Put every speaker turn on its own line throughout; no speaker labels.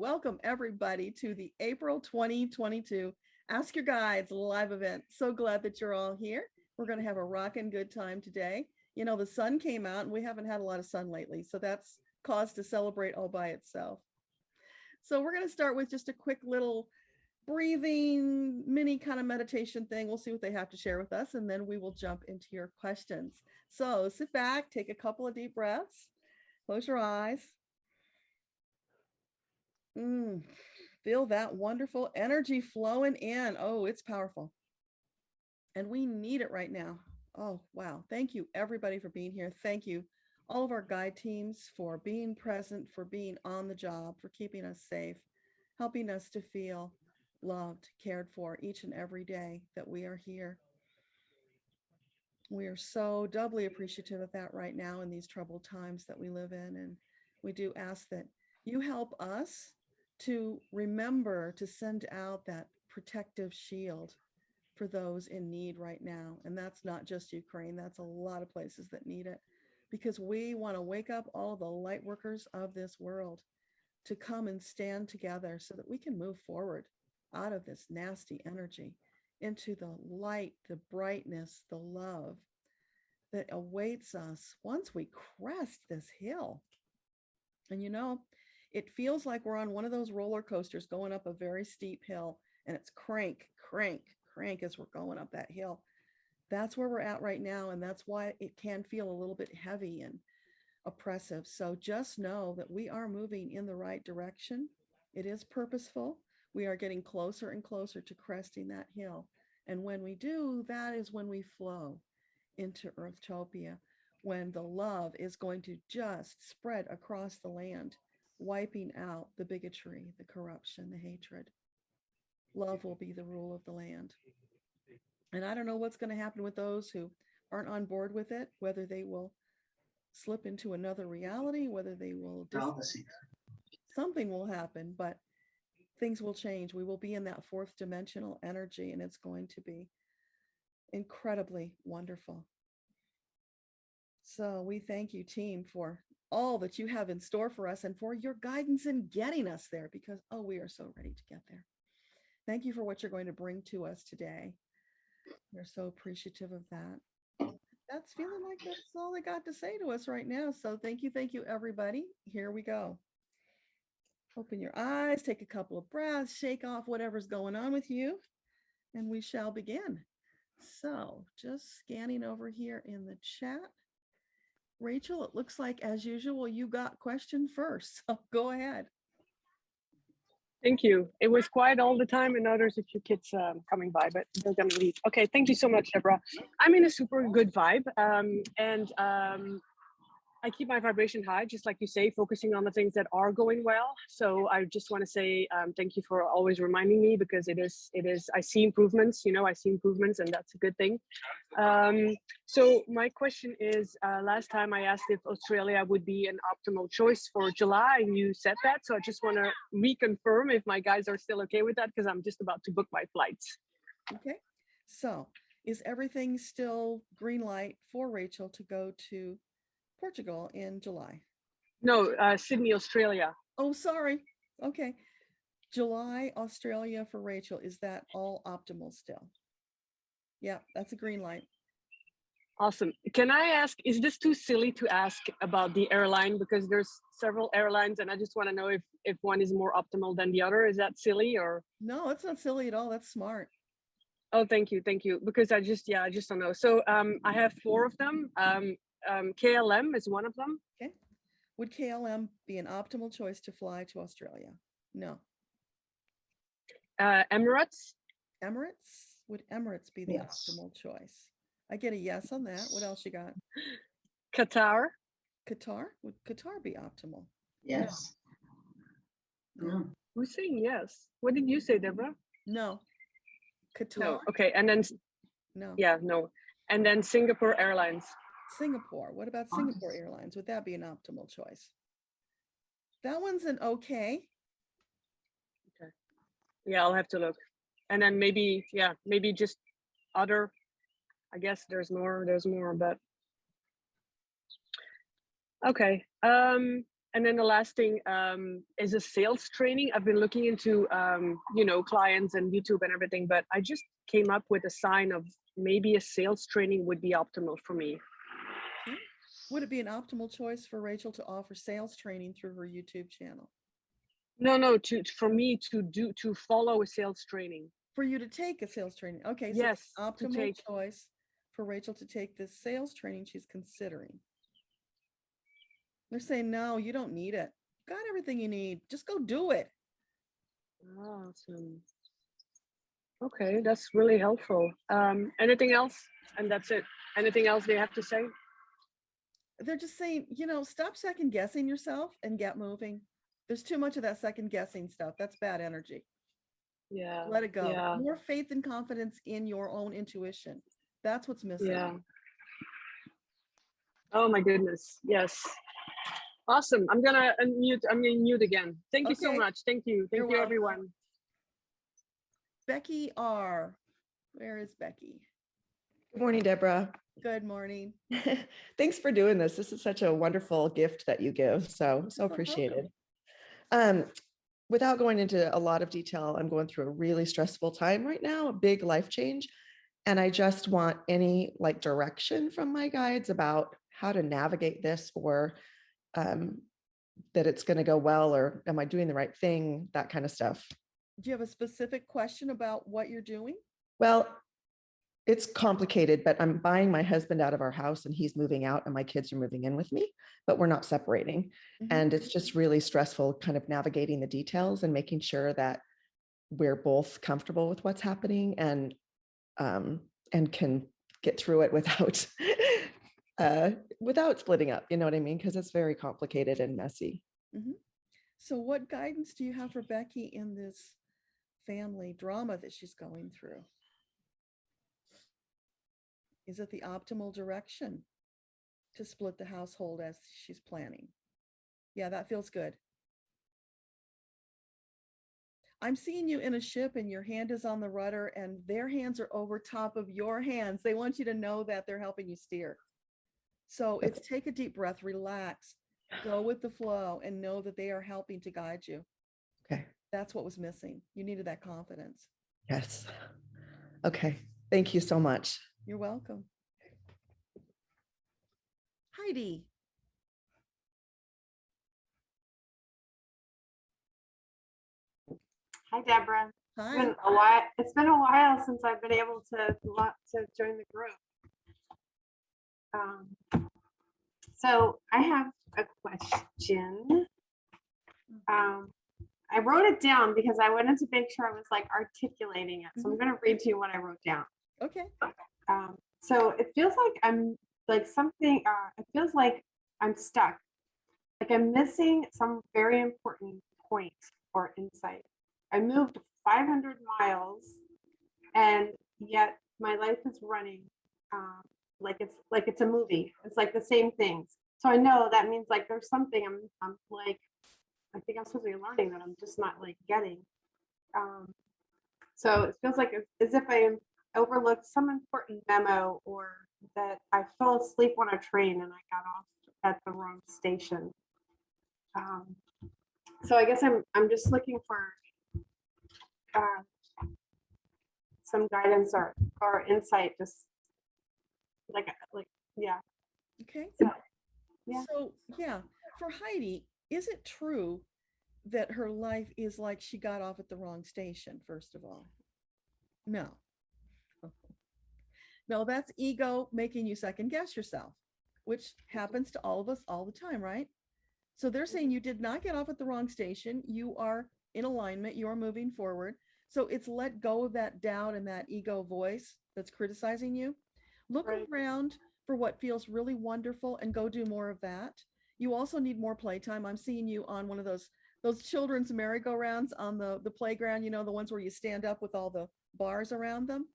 Welcome everybody to the April 2022 Ask Your Guides live event. So glad that you're all here. We're going to have a rockin' good time today. You know, the sun came out and we haven't had a lot of sun lately, so that's cause to celebrate all by itself. So we're going to start with just a quick little breathing mini kind of meditation thing. We'll see what they have to share with us, and then we will jump into your questions. So sit back, take a couple of deep breaths, close your eyes. Feel that wonderful energy flowing in. Oh, it's powerful. And we need it right now. Oh, wow. Thank you, everybody, for being here. Thank you, all of our guide teams, for being present, for being on the job, for keeping us safe, helping us to feel loved, cared for each and every day that we are here. We are so doubly appreciative of that right now in these troubled times that we live in. And we do ask that you help us to remember to send out that protective shield for those in need right now. And that's not just Ukraine, that's a lot of places that need it, because we want to wake up all the light workers of this world to come and stand together so that we can move forward out of this nasty energy into the light, the brightness, the love that awaits us once we crest this hill. And you know, it feels like we're on one of those roller coasters going up a very steep hill, and it's crank, crank, crank as we're going up that hill. That's where we're at right now, and that's why it can feel a little bit heavy and oppressive. So just know that we are moving in the right direction. It is purposeful. We are getting closer and closer to cresting that hill. And when we do, that is when we flow into Earthtopia, when the love is going to just spread across the land, wiping out the bigotry, the corruption, the hatred. Love will be the rule of the land. And I don't know what's going to happen with those who aren't on board with it, whether they will slip into another reality, whether they will something will happen, but things will change. We will be in that fourth dimensional energy, and it's going to be incredibly wonderful. So we thank you, team, for all that you have in store for us and for your guidance in getting us there, because, oh, we are so ready to get there. Thank you for what you're going to bring to us today. We're so appreciative of that. That's feeling like that's all they got to say to us right now. So thank you, everybody. Here we go. Open your eyes, take a couple of breaths, shake off whatever's going on with you, and we shall begin. So just scanning over here in the chat. Rachel, it looks like, as usual, you got question first, so go ahead.
Thank you. It was quiet all the time, and now there's a few kids coming by, but they're gonna leave. Okay, thank you so much, Deborah. I'm in a super good vibe, and I keep my vibration high, just like you say, focusing on the things that are going well. So I just want to say thank you for always reminding me, because it is, I see improvements, you know, I see improvements, and that's a good thing. So my question is, last time I asked if Australia would be an optimal choice for July, and you said that. So I just want to reconfirm if my guys are still okay with that, because I'm just about to book my flights.
Okay, so is everything still green light for Rachel to go to Portugal in July?
No, Sydney, Australia.
Oh, sorry. Okay. July, Australia for Rachel. Is that all optimal still? Yeah, that's a green light.
Awesome. Can I ask, is this too silly to ask about the airline? Because there's several airlines, and I just want to know if one is more optimal than the other. Is that silly, or? No,
it's not silly at all. That's smart.
Oh, thank you. Thank you. Because I just don't know. So I have 4 of them. KLM is one of them.
Okay. Would KLM be an optimal choice to fly to Australia? No.
Emirates?
Emirates? Would Emirates be the optimal choice? I get a yes on that. What else you got?
Qatar?
Qatar? Would Qatar be optimal?
Yes.
No.
Who's saying yes? What did you say, Deborah?
No. Qatar?
No. Okay. And then,
no.
Yeah, no. And then Singapore Airlines.
Singapore. What about Singapore Airlines? Would that be an optimal choice? That one's an okay.
Okay. Yeah, I'll have to look. And then maybe just other, I guess there's more, but okay. And then the last thing is a sales training. I've been looking into, you know, clients and YouTube and everything, but I just came up with a sign of maybe a sales training would be optimal for me.
Okay. Would it be an optimal choice for Rachel to offer sales training through her YouTube channel?
No, for me to follow a sales training.
For you to take a sales training. Okay, so
Yes,
the optimal choice for Rachel to take this sales training she's considering. They're saying, no, you don't need it. Got everything you need. Just go do it.
Awesome. Okay, that's really helpful. Anything else? And that's it. Anything else they have to say?
They're just saying, you know, stop second guessing yourself and get moving. There's too much of that second guessing stuff. That's bad energy.
Yeah.
Let it go.
Yeah.
More faith and confidence in your own intuition. That's what's missing.
Yeah. Oh my goodness. Yes. Awesome. I'm gonna unmute. I'm gonna mute again. Thank you so much. Thank you. Thank you, everyone.
Becky R. Where is Becky?
Good morning, Deborah.
Good morning.
Thanks for doing this. This is such a wonderful gift that you give. So appreciated. Without going into a lot of detail, I'm going through a really stressful time right now, a big life change. And I just want any like direction from my guides about how to navigate this, or that it's going to go well, or am I doing the right thing? That kind of stuff.
Do you have a specific question about what you're doing?
Well, it's complicated, but I'm buying my husband out of our house and he's moving out and my kids are moving in with me, but we're not separating. And it's just really stressful kind of navigating the details and making sure that we're both comfortable with what's happening and can get through it without without splitting up, you know what I mean? Because it's very complicated and messy.
So what guidance do you have for Becky in this family drama that she's going through? Is it the optimal direction to split the household as she's planning? Yeah, that feels good. I'm seeing you in a ship and your hand is on the rudder and their hands are over top of your hands. They want you to know that they're helping you steer. So it's take a deep breath, relax, go with the flow, and know that they are helping to guide you.
Okay.
That's what was missing. You needed that confidence.
Yes. Okay. Thank you so much.
You're welcome. Heidi.
Hi, Deborah.
Hi.
It's been a while since I've been able to join the group. So I have a question. I wrote it down because I wanted to make sure I was like articulating it. So I'm going to read to you what I wrote down.
Okay.
So it feels like I'm like something, it feels like I'm stuck. Like I'm missing some very important point or insight. I moved 500 miles and yet my life is running like it's a movie. It's like the same things. So I know that means like there's something I'm like, I think I'm supposed to be learning that I'm just not like getting. So it feels like as if I overlooked some important memo, or that I fell asleep on a train and I got off at the wrong station. So I guess I'm just looking for some guidance or insight, just like yeah.
Okay.
Yeah.
So yeah, for Heidi, is it true that her life is like she got off at the wrong station, first of all? No. No, that's ego making you second guess yourself, which happens to all of us all the time, right? So they're saying you did not get off at the wrong station. You are in alignment. You are moving forward. So it's let go of that doubt and that ego voice that's criticizing you. Look around for what feels really wonderful and go do more of that. You also need more playtime. I'm seeing you on one of those children's merry-go-rounds on the playground, you know, the ones where you stand up with all the bars around them.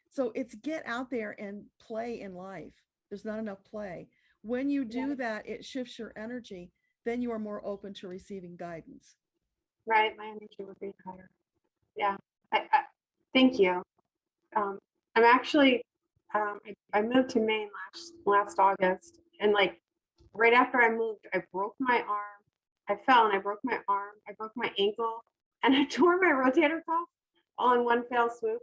So it's get out there and play in life. There's not enough play. When you do that, it shifts your energy. Then you are more open to receiving guidance.
Right, my energy would be higher. Yeah, I thank you. I'm actually, I moved to Maine last August, and like right after I moved, I broke my arm. I fell and I broke my arm. I broke my ankle, and I tore my rotator cuff all in one fell swoop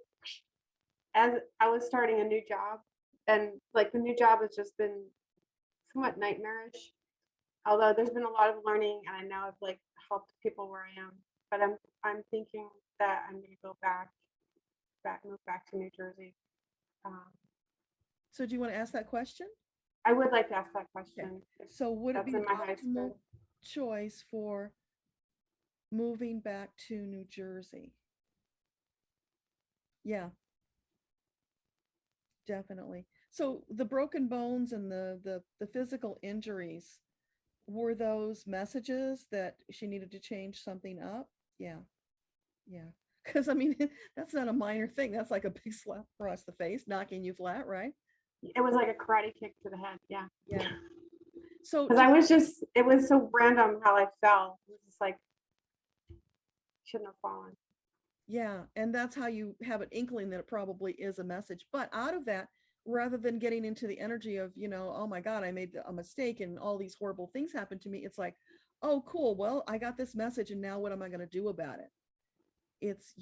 as I was starting a new job. And like the new job has just been somewhat nightmarish. Although there's been a lot of learning, and I know I've like helped people where I am. But I'm thinking that I'm gonna go move back to New Jersey.
So do you want to ask that question?
I would like to ask that question.
So would it
That's
be
in
an
my high
optimal
school.
choice for moving back to New Jersey? Yeah, definitely. So the broken bones and the physical injuries, were those messages that she needed to change something up? Yeah. Yeah. Because I mean, that's not a minor thing. That's like a big slap across the face, knocking you flat, right?
It was like a karate kick to the head. Yeah.
Yeah. So
Because I was just, it was so random how I fell. It was just like, shouldn't have fallen.
yeah, and that's how you have an inkling that it probably is a message. But out of that, rather than getting into the energy of, oh my God, I made a mistake and all these horrible things happened to me, it's like, oh, cool. Well, I got this message and now what am I going to do about it? It's,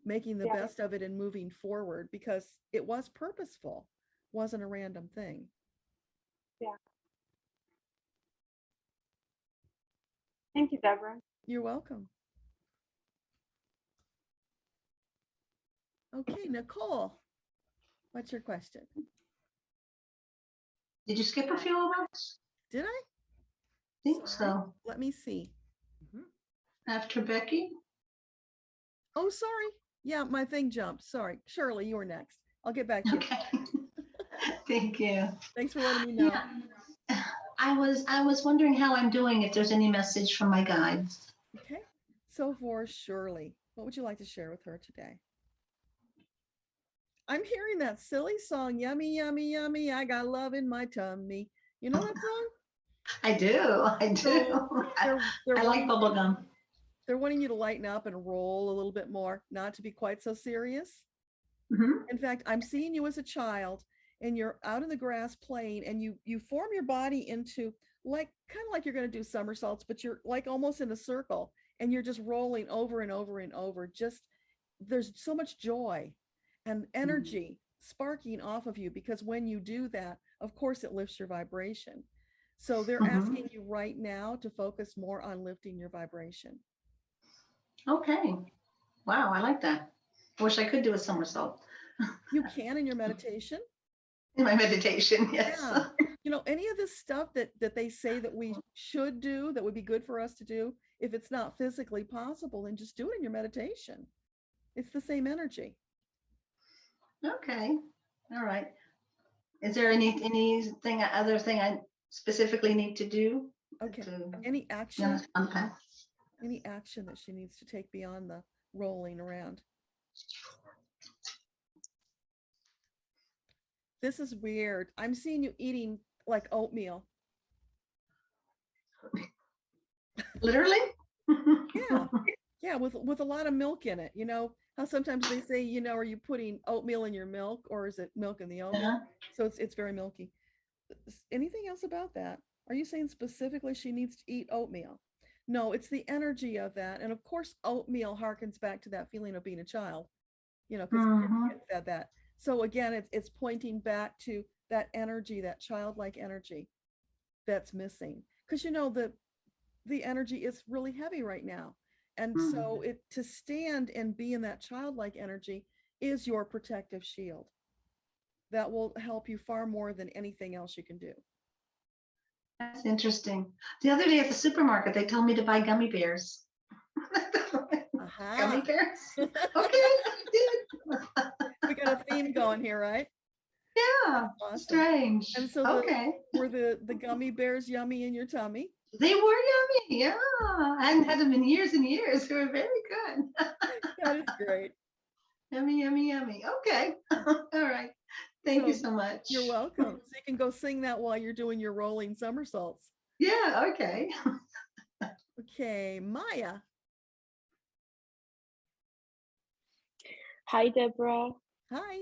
making the
Yeah.
best of it and moving forward because it was purposeful, wasn't a random thing.
Yeah. Thank you, Deborah.
You're welcome. Okay, Nicole, what's your question?
Did you skip a few of us?
Did I?
Think
Sorry.
so.
Let me see.
After Becky?
Oh, sorry. Yeah, my thing jumped. Sorry. Shirley, you were next. I'll get back to you.
Okay. Thank you.
Thanks for letting me know.
Yeah. I was wondering how I'm doing, if there's any message from my guides.
Okay. So for Shirley, what would you like to share with her today? I'm hearing that silly song, yummy, yummy, yummy. I got love in my tummy. You know that song?
I do.
So they're
I like
wanting-
bubblegum.
They're wanting you to lighten up and roll a little bit more, not to be quite so serious.
Mhm.
In fact, I'm seeing you as a child and you're out in the grass playing and you form your body into like kind of like you're going to do somersaults, but you're like almost in a circle and you're just rolling over and over and over. Just there's so much joy and energy sparking off of you because when you do that, of course, it lifts your vibration. So they're asking you right now to focus more on lifting your vibration.
Okay. Wow, I like that. I wish I could do a somersault.
You can in your meditation.
In my meditation, yes.
Yeah. Any of this stuff that they say that we should do, that would be good for us to do, if it's not physically possible, then just do it in your meditation. It's the same energy.
Okay. All right. Is there anything other thing I specifically need to do?
Okay.
To
Any action?
unpack?
Any action that she needs to take beyond the rolling around? This is weird. I'm seeing you eating like oatmeal.
Literally?
Yeah. Yeah, with a lot of milk in it. You know how sometimes they say, are you putting oatmeal in your milk or is it milk in the oatmeal? So it's very milky. Anything else about that? Are you saying specifically she needs to eat oatmeal? No, it's the energy of that. And of course, oatmeal harkens back to that feeling of being a child, because kids said that. So again, it's pointing back to that energy, that childlike energy that's missing. Because the energy is really heavy right now. And so to stand and be in that childlike energy is your protective shield. That will help you far more than anything else you can do.
That's interesting. The other day at the supermarket, they told me to buy gummy bears. Gummy bears? Okay, I did.
We got a theme going here, right?
Yeah,
Awesome.
strange.
And so were the gummy bears yummy in your tummy?
They were yummy, yeah. I hadn't had them in years and years. They were very good.
That is great.
Yummy, yummy, yummy. Okay. All right. Thank you so much.
You're welcome. So you can go sing that while you're doing your rolling somersaults.
Yeah, okay.
Okay, Maya.
Hi, Deborah.
Hi.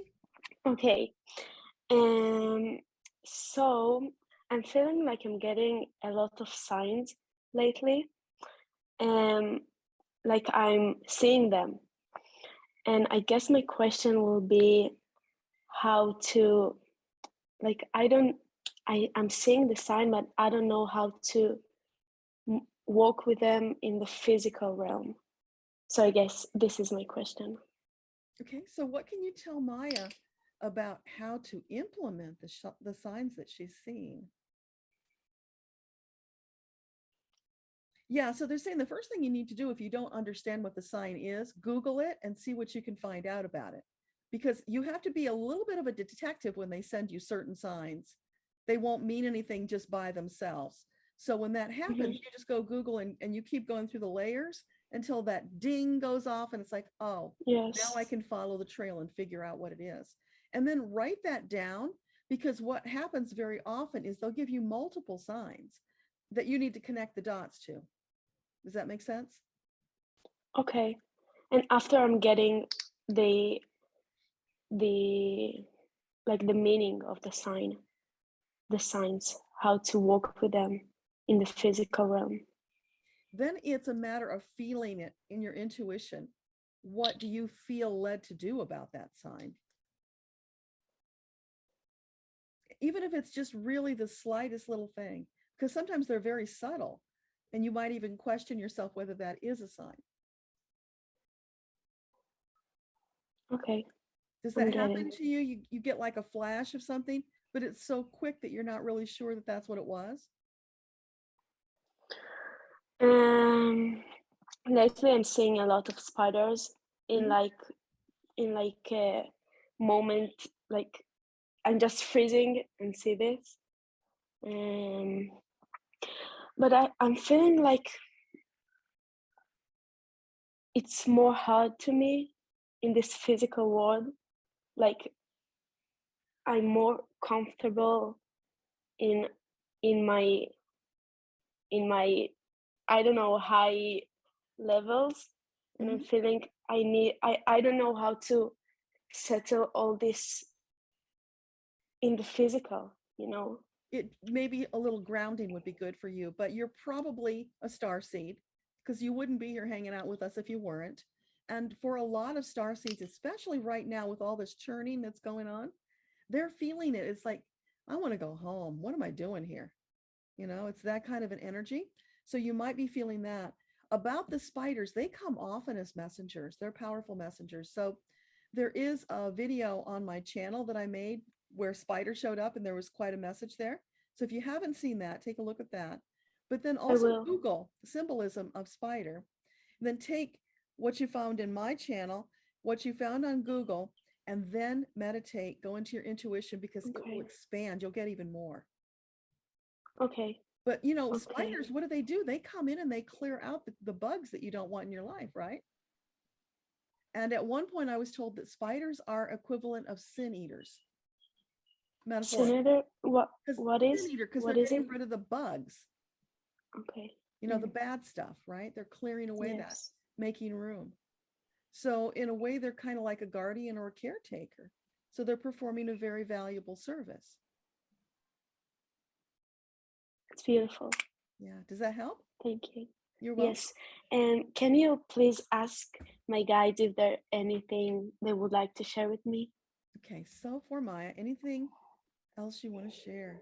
Okay. So I'm feeling like I'm getting a lot of signs lately, and like I'm seeing them. And I guess my question will be how to, like, I'm seeing the sign, but I don't know how to walk with them in the physical realm. So I guess this is my question.
Okay, so what can you tell Maya about how to implement the signs that she's seeing? Yeah, so they're saying the first thing you need to do if you don't understand what the sign is, Google it and see what you can find out about it. Because you have to be a little bit of a detective when they send you certain signs. They won't mean anything just by themselves. So when that happens, you just go Google and you keep going through the layers until that ding goes off and it's like, oh,
Yes.
now I can follow the trail and figure out what it is. And then write that down, because what happens very often is they'll give you multiple signs that you need to connect the dots to. Does that make sense?
Okay. And after I'm getting the like the meaning of the signs, how to work with them in the physical realm.
Then it's a matter of feeling it in your intuition. What do you feel led to do about that sign? Even if it's just really the slightest little thing, because sometimes they're very subtle and you might even question yourself whether that is a sign.
Okay.
Does that happen to you? You get like a flash of something, but it's so quick that you're not really sure that that's what it was?
Lately I'm seeing a lot of spiders in like a moment, like I'm just freezing and see this. But I'm feeling like it's more hard to me in this physical world. Like I'm more comfortable in my I don't know, high levels, and I'm feeling I don't know how to settle all this in the physical, you know.
It maybe a little grounding would be good for you, but you're probably a starseed, because you wouldn't be here hanging out with us if you weren't. And for a lot of starseeds, especially right now with all this churning that's going on, they're feeling it. It's like, I want to go home. What am I doing here? You know, it's that kind of an energy. So you might be feeling that. About the spiders, they come often as messengers. They're powerful messengers. So there is a video on my channel that I made where spider showed up and there was quite a message there. So if you haven't seen that, take a look at that. But then also Google symbolism of spider. And then take what you found in my channel, what you found on Google, and then meditate, go into your intuition, because it will expand. You'll get even more.
Okay.
But you know, spiders, what do? They come in and they clear out the bugs that you don't want in your life, right? And at one point I was told that spiders are equivalent of sin eaters.
Sin eater? What is
sin eater? Because
what
they're
is
getting
it?
rid of the bugs.
Okay.
You know, the bad stuff, right? They're clearing away that, making room. So in a way, they're kind of like a guardian or a caretaker. So they're performing a very valuable service.
It's beautiful.
Yeah. Does that help?
Thank you.
You're welcome.
Yes. And can you please ask my guides if there's anything they would like to share with me?
Okay. So for Maya, anything else you want to share?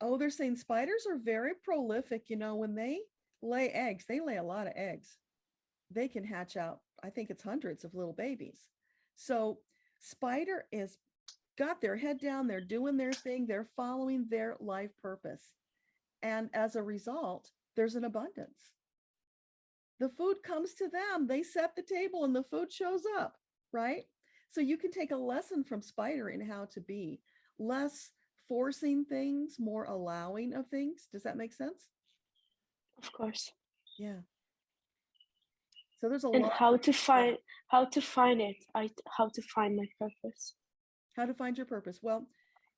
Oh, they're saying spiders are very prolific. You know, when they lay eggs, they lay a lot of eggs. They can hatch out, I think it's hundreds of little babies. So spider is got their head down, they're doing their thing, they're following their life purpose. And as a result, there's an abundance. The food comes to them, they set the table and the food shows up, right? So you can take a lesson from spider in how to be less forcing things, more allowing of things. Does that make sense?
Of course.
Yeah. So there's a
and
lot.
how to find it. How to find my purpose.
How to find your purpose. Well,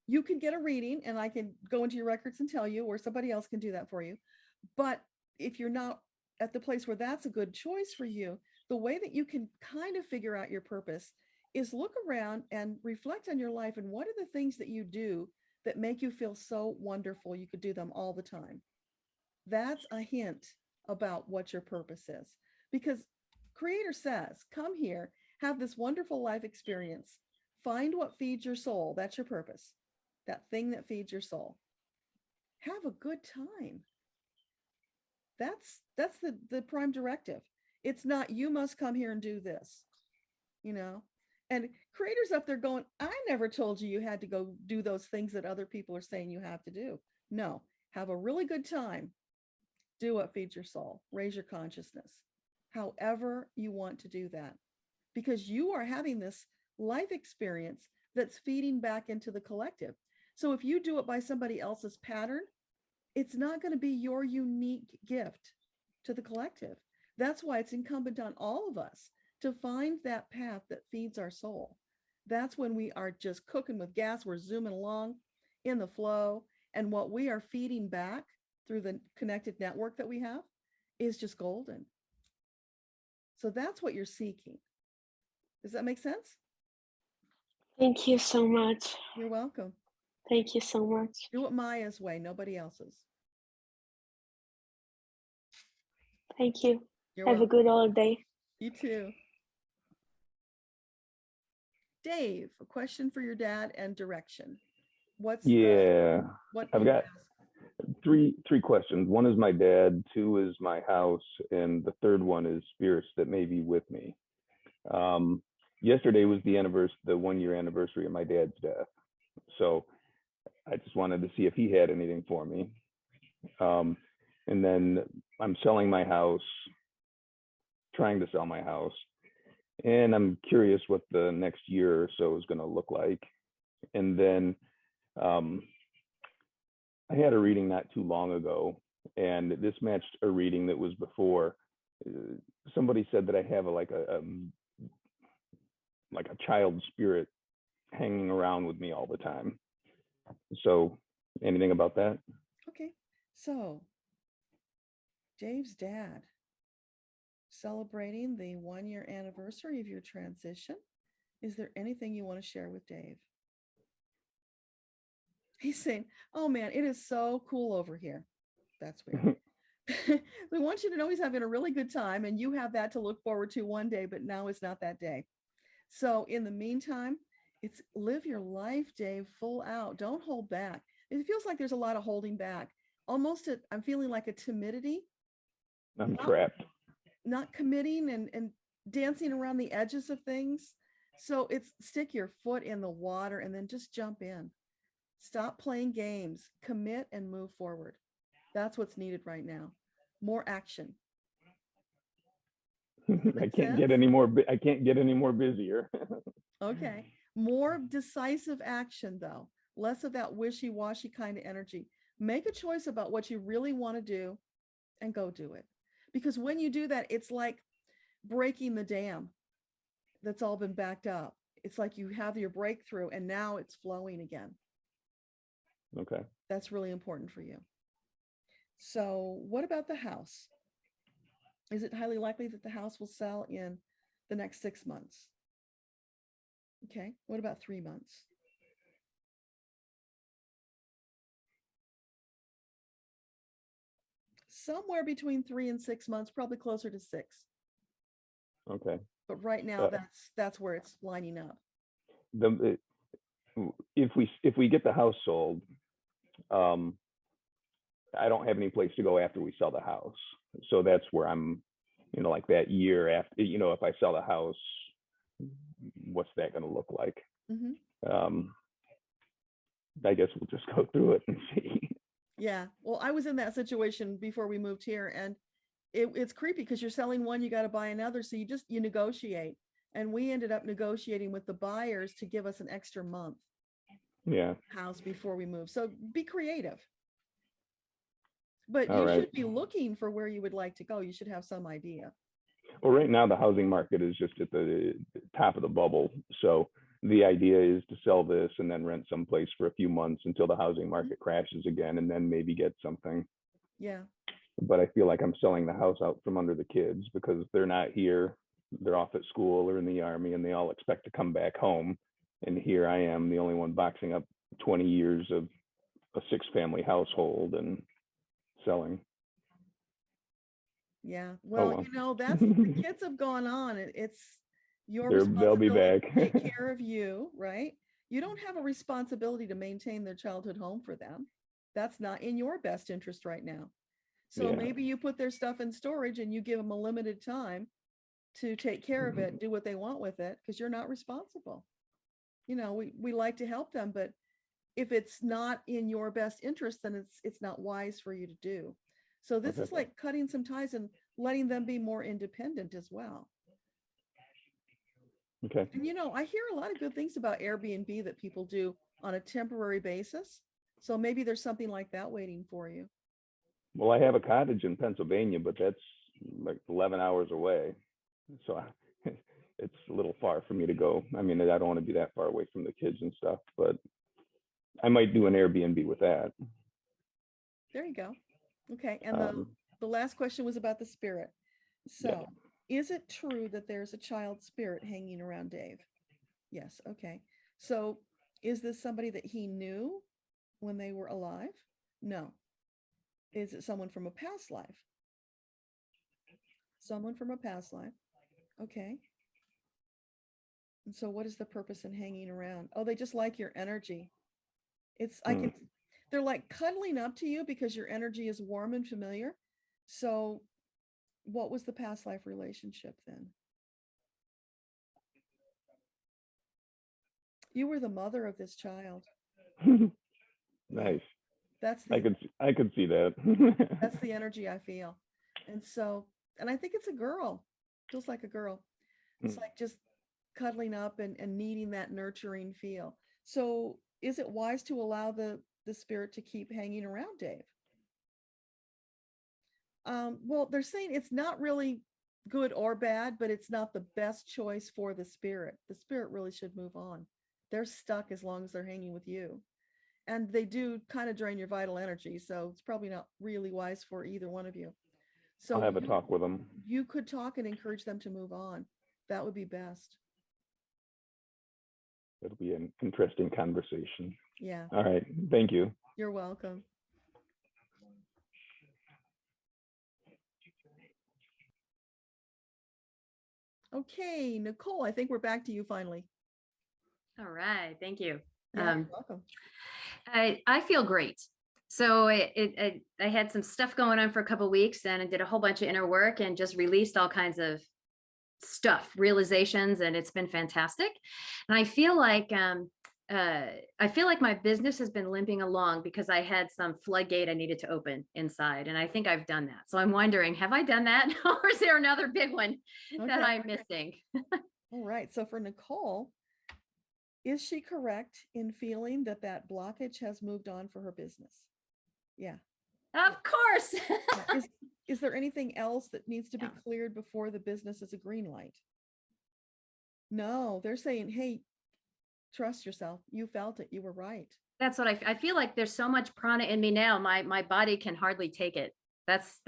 you can get a reading and I can go into your records and tell you, or somebody else can do that for you. But if you're not at the place where that's a good choice for you, the way that you can kind of figure out your purpose is look around and reflect on your life and what are the things that you do that make you feel so wonderful you could do them all the time. That's a hint about what your purpose is. Because Creator says, come here, have this wonderful life experience, find what feeds your soul. That's your purpose. That thing that feeds your soul. Have a good time. That's the prime directive. It's not, you must come here and do this, you know? And Creator's up there going, I never told you you had to go do those things that other people are saying you have to do. No, have a really good time. Do what feeds your soul. Raise your consciousness. However you want to do that. Because you are having this life experience that's feeding back into the collective. So if you do it by somebody else's pattern, it's not going to be your unique gift to the collective. That's why it's incumbent on all of us to find that path that feeds our soul. That's when we are just cooking with gas. We're zooming along in the flow. And what we are feeding back through the connected network that we have is just golden. So that's what you're seeking. Does that make sense?
Thank you so much.
You're welcome.
Thank you so much.
Do it Maya's way, nobody else's.
Thank you.
You're
Have a
welcome.
good holiday.
You too. Dave, a question for your dad and direction. What's what
I've got three questions. One is my dad, two is my house, and the third one is spirits that may be with me. Yesterday was the 1 year anniversary of my dad's death. So I just wanted to see if he had anything for me. And then I'm selling my house, trying to sell my house. And I'm curious what the next year or so is going to look like. And then I had a reading not too long ago, and this matched a reading that was before. Somebody said that I have like a child spirit hanging around with me all the time. So anything about that?
Okay. So Dave's dad, celebrating the 1 year anniversary of your transition. Is there anything you want to share with Dave? He's saying, oh man, it is so cool over here. That's weird. We want you to know he's having a really good time, and you have that to look forward to one day, but now is not that day. So in the meantime, it's live your life, Dave, full out. Don't hold back. It feels like there's a lot of holding back. Almost I'm feeling like a timidity.
I'm trapped.
Not committing and dancing around the edges of things. So it's stick your foot in the water and then just jump in. Stop playing games, commit and move forward. That's what's needed right now. More action.
I can't get any more busier.
Okay. More decisive action though. Less of that wishy-washy kind of energy. Make a choice about what you really want to do and go do it. Because when you do that, it's like breaking the dam that's all been backed up. It's like you have your breakthrough and now it's flowing again.
Okay.
That's really important for you. So what about the house? Is it highly likely that the house will sell in the next 6 months? Okay. What about 3 months? Somewhere between 3 and 6 months, probably closer to 6.
Okay.
But right now, that's where it's lining up.
If we get the house sold, I don't have any place to go after we sell the house. So that's where I'm, like that year after, if I sell the house, what's that going to look like?
Mm-hmm.
I guess we'll just go through it and see.
Yeah. Well, I was in that situation before we moved here, and it's creepy because you're selling one, you got to buy another. So you negotiate. And we ended up negotiating with the buyers to give us an extra month.
Yeah.
House before we move. So be creative. But
All
you
right.
should be looking for where you would like to go. You should have some idea.
Well, right now the housing market is just at the top of the bubble. So the idea is to sell this and then rent someplace for a few months until the housing market crashes again, and then maybe get something.
Yeah.
But I feel like I'm selling the house out from under the kids because they're not here. They're off at school or in the army, and they all expect to come back home. And here I am, the only one boxing up 20 years of a 6-family household and selling.
Yeah.
Oh,
Well,
well.
you know, that's the kids have gone on. It's your
They'll be
responsibility
back.
to take care of you, right? You don't have a responsibility to maintain their childhood home for them. That's not in your best interest right now. So
Yeah.
maybe you put their stuff in storage and you give them a limited time to take care of it, do what they want with it, because you're not responsible. You know, we like to help them, but if it's not in your best interest, then it's not wise for you to do. So this
Okay.
is like cutting some ties and letting them be more independent as well.
Okay.
And you know, I hear a lot of good things about Airbnb that people do on a temporary basis. So maybe there's something like that waiting for you.
Well, I have a cottage in Pennsylvania, but that's like 11 hours away. So it's a little far for me to go. I mean, I don't want to be that far away from the kids and stuff, but I might do an Airbnb with that.
There you go. Okay. And the last question was about the spirit. So is it true that there's a child spirit hanging around Dave? Yes. Okay. So is this somebody that he knew when they were alive? No. Is it someone from a past life? Someone from a past life. Okay. And so what is the purpose in hanging around? Oh, they just like your energy. They're like cuddling up to you because your energy is warm and familiar. So what was the past life relationship then? You were the mother of this child.
Nice.
That's
I could see that.
that's the energy I feel. And so, and I think it's a girl. Feels like a girl. It's like just cuddling up and needing that nurturing feel. So is it wise to allow the spirit to keep hanging around Dave? Well, they're saying it's not really good or bad, but it's not the best choice for the spirit. The spirit really should move on. They're stuck as long as they're hanging with you. And they do kind of drain your vital energy. So it's probably not really wise for either one of you. So
I'll have a talk with them.
You could talk and encourage them to move on. That would be best.
It'll be an interesting conversation.
Yeah.
All right. Thank you.
You're welcome. Okay, Nicole, I think we're back to you finally.
All right, thank you.
Yeah, you're welcome.
I feel great. So I had some stuff going on for a couple of weeks, and I did a whole bunch of inner work and just released all kinds of stuff, realizations, and it's been fantastic. And I feel like my business has been limping along because I had some floodgate I needed to open inside, and I think I've done that. So I'm wondering, have I done that, or is there another big one that I'm missing?
All right. So for Nicole, is she correct in feeling that that blockage has moved on for her business? Yeah.
Of course.
Is there anything else that needs to be cleared before the business is a green light? No, they're saying, hey, trust yourself. You felt it. You were right.
That's what I feel like. There's so much prana in me now. My body can hardly take it. That's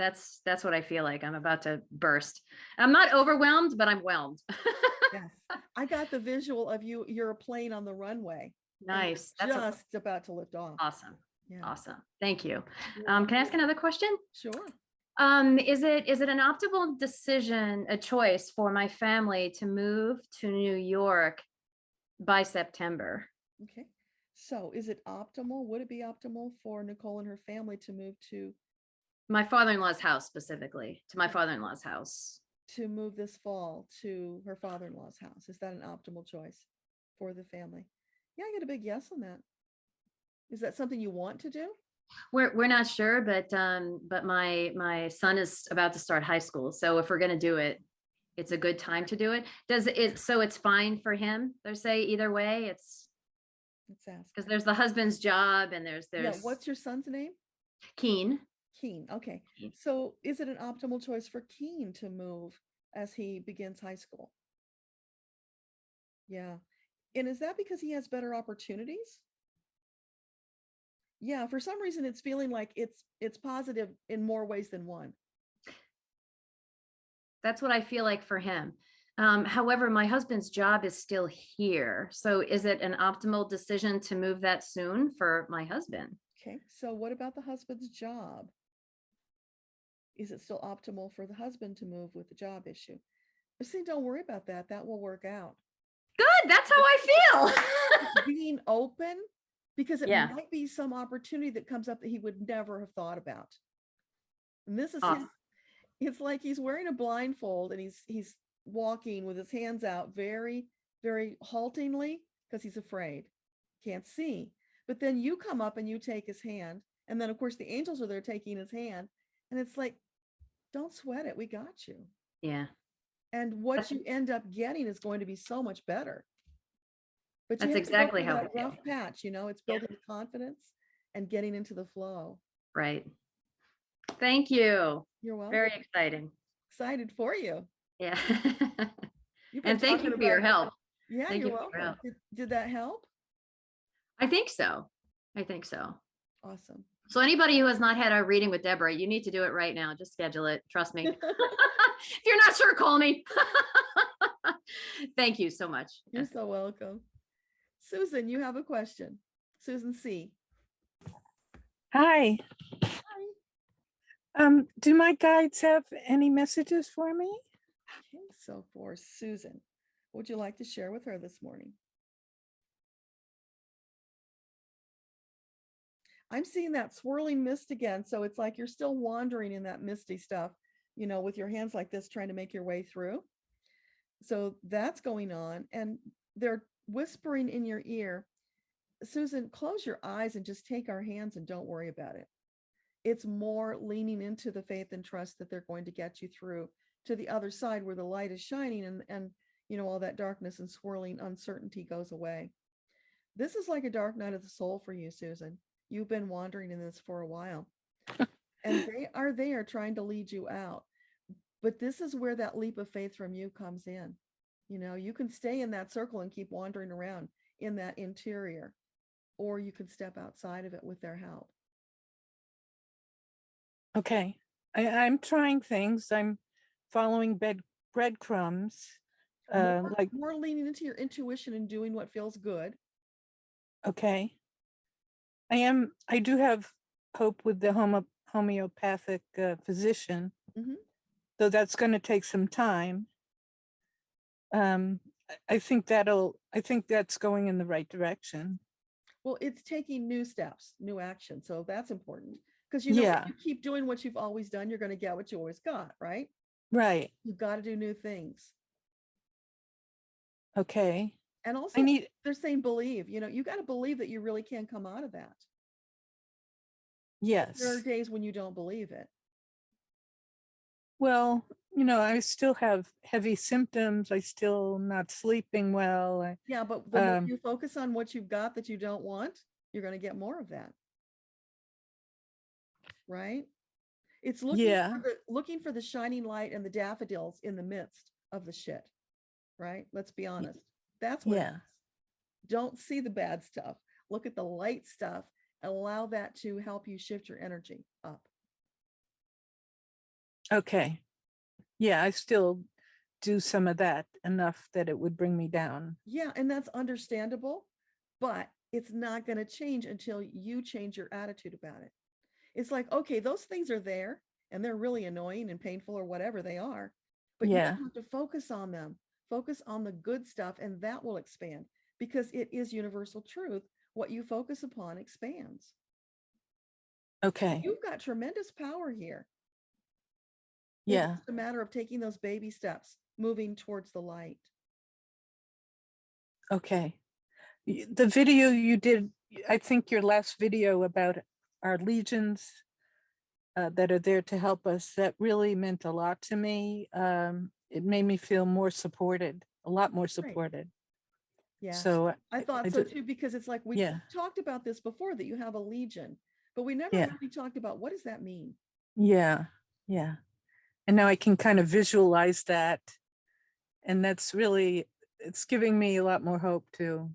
what I feel like. I'm about to burst. I'm not overwhelmed, but I'm whelmed.
Yes. I got the visual of you. You're a plane on the runway.
Nice.
That's just about to lift off.
Awesome.
Yeah.
Awesome. Thank you. Can I ask another question?
Sure.
Is it an optimal decision, a choice for my family to move to New York by September?
Okay. So is it optimal? Would it be optimal for Nicole and her family to move to?
My father-in-law's house, specifically to my father-in-law's house.
To move this fall to her father-in-law's house. Is that an optimal choice for the family? Yeah, I get a big yes on that. Is that something you want to do?
We're not sure, but my son is about to start high school. So if we're going to do it, it's a good time to do it. So it's fine for him. They say either way, it's because there's the husband's job and there's
yeah. What's your son's name?
Keen.
Okay. So is it an optimal choice for Keen to move as he begins high school? Yeah. And is that because he has better opportunities? Yeah, for some reason it's feeling like it's positive in more ways than one.
That's what I feel like for him. However, my husband's job is still here. So is it an optimal decision to move that soon for my husband?
Okay, so what about the husband's job? Is it still optimal for the husband to move with the job issue? See, don't worry about that. That will work out.
Good. That's how I feel.
Being open, because it
Yeah.
might be some opportunity that comes up that he would never have thought about. And this is
Awesome.
it's like he's wearing a blindfold and he's walking with his hands out very, very haltingly because he's afraid, can't see. But then you come up and you take his hand. And then of course the angels are there taking his hand. And it's like, don't sweat it. We got you.
Yeah.
And what you end up getting is going to be so much better. But you
That's
have to go
exactly
through
how
that
I feel.
rough patch, you know, it's
Yeah.
building confidence and getting into the flow.
Right. Thank you.
You're welcome.
Very exciting.
Excited for you.
Yeah.
You've been
And thank you
talking
for your
about-
help.
Yeah,
Thank
you're
you for your
welcome.
help.
Did that help?
I think so. I think so.
Awesome.
So anybody who has not had a reading with Deborah, you need to do it right now. Just schedule it. Trust me. If you're not sure, call me. Thank you so much.
You're so welcome. Susan, you have a question. Susan C.
Hi.
Hi.
Do my guides have any messages for me?
Okay, so for Susan, what would you like to share with her this morning? I'm seeing that swirling mist again. So it's like you're still wandering in that misty stuff, you know, with your hands like this, trying to make your way through. So that's going on. And they're whispering in your ear, Susan, close your eyes and just take our hands and don't worry about it. It's more leaning into the faith and trust that they're going to get you through to the other side where the light is shining and you know, all that darkness and swirling uncertainty goes away. This is like a dark night of the soul for you, Susan. You've been wandering in this for a while. And they are there trying to lead you out. But this is where that leap of faith from you comes in. You know, you can stay in that circle and keep wandering around in that interior, or you can step outside of it with their help.
Okay. I'm trying things. I'm following breadcrumbs. Like,
More leaning into your intuition and doing what feels good.
okay. I do have hope with the homeopathic physician, though that's going to take some time. I think that's going in the right direction.
Well, it's taking new steps, new action. So that's important because, you know, if you keep doing what you've always done, you're going to get what you always got, right?
Right.
You've got to do new things.
Okay.
And also they're saying believe, you know, you got to believe that you really can come out of that.
Yes.
There are days when you don't believe it.
Well, you know, I still have heavy symptoms. I still not sleeping well.
Yeah, but the more you focus on what you've got that you don't want, you're going to get more of that. Right? It's looking for the shining light and the daffodils in the midst of the shit. Right? Let's be honest. That's what it is. Don't see the bad stuff. Look at the light stuff and allow that to help you shift your energy up.
Okay. Yeah, I still do some of that enough that it would bring me down.
Yeah, and that's understandable, but it's not going to change until you change your attitude about it. It's like, okay, those things are there and they're really annoying and painful or whatever they are, but you don't have to focus on them. Focus on the good stuff and that will expand because it is universal truth. What you focus upon expands.
Okay.
You've got tremendous power here.
Yeah.
It's a matter of taking those baby steps, moving towards the light.
Okay. The video you did, I think your last video about our legions that are there to help us, that really meant a lot to me. It made me feel more supported, a lot more supported.
Yeah.
So
I thought so too, because it's like we talked about this before that you have a legion, but we never really talked about what does that mean?
Yeah. Yeah. And now I can kind of visualize that. And that's really, it's giving me a lot more hope to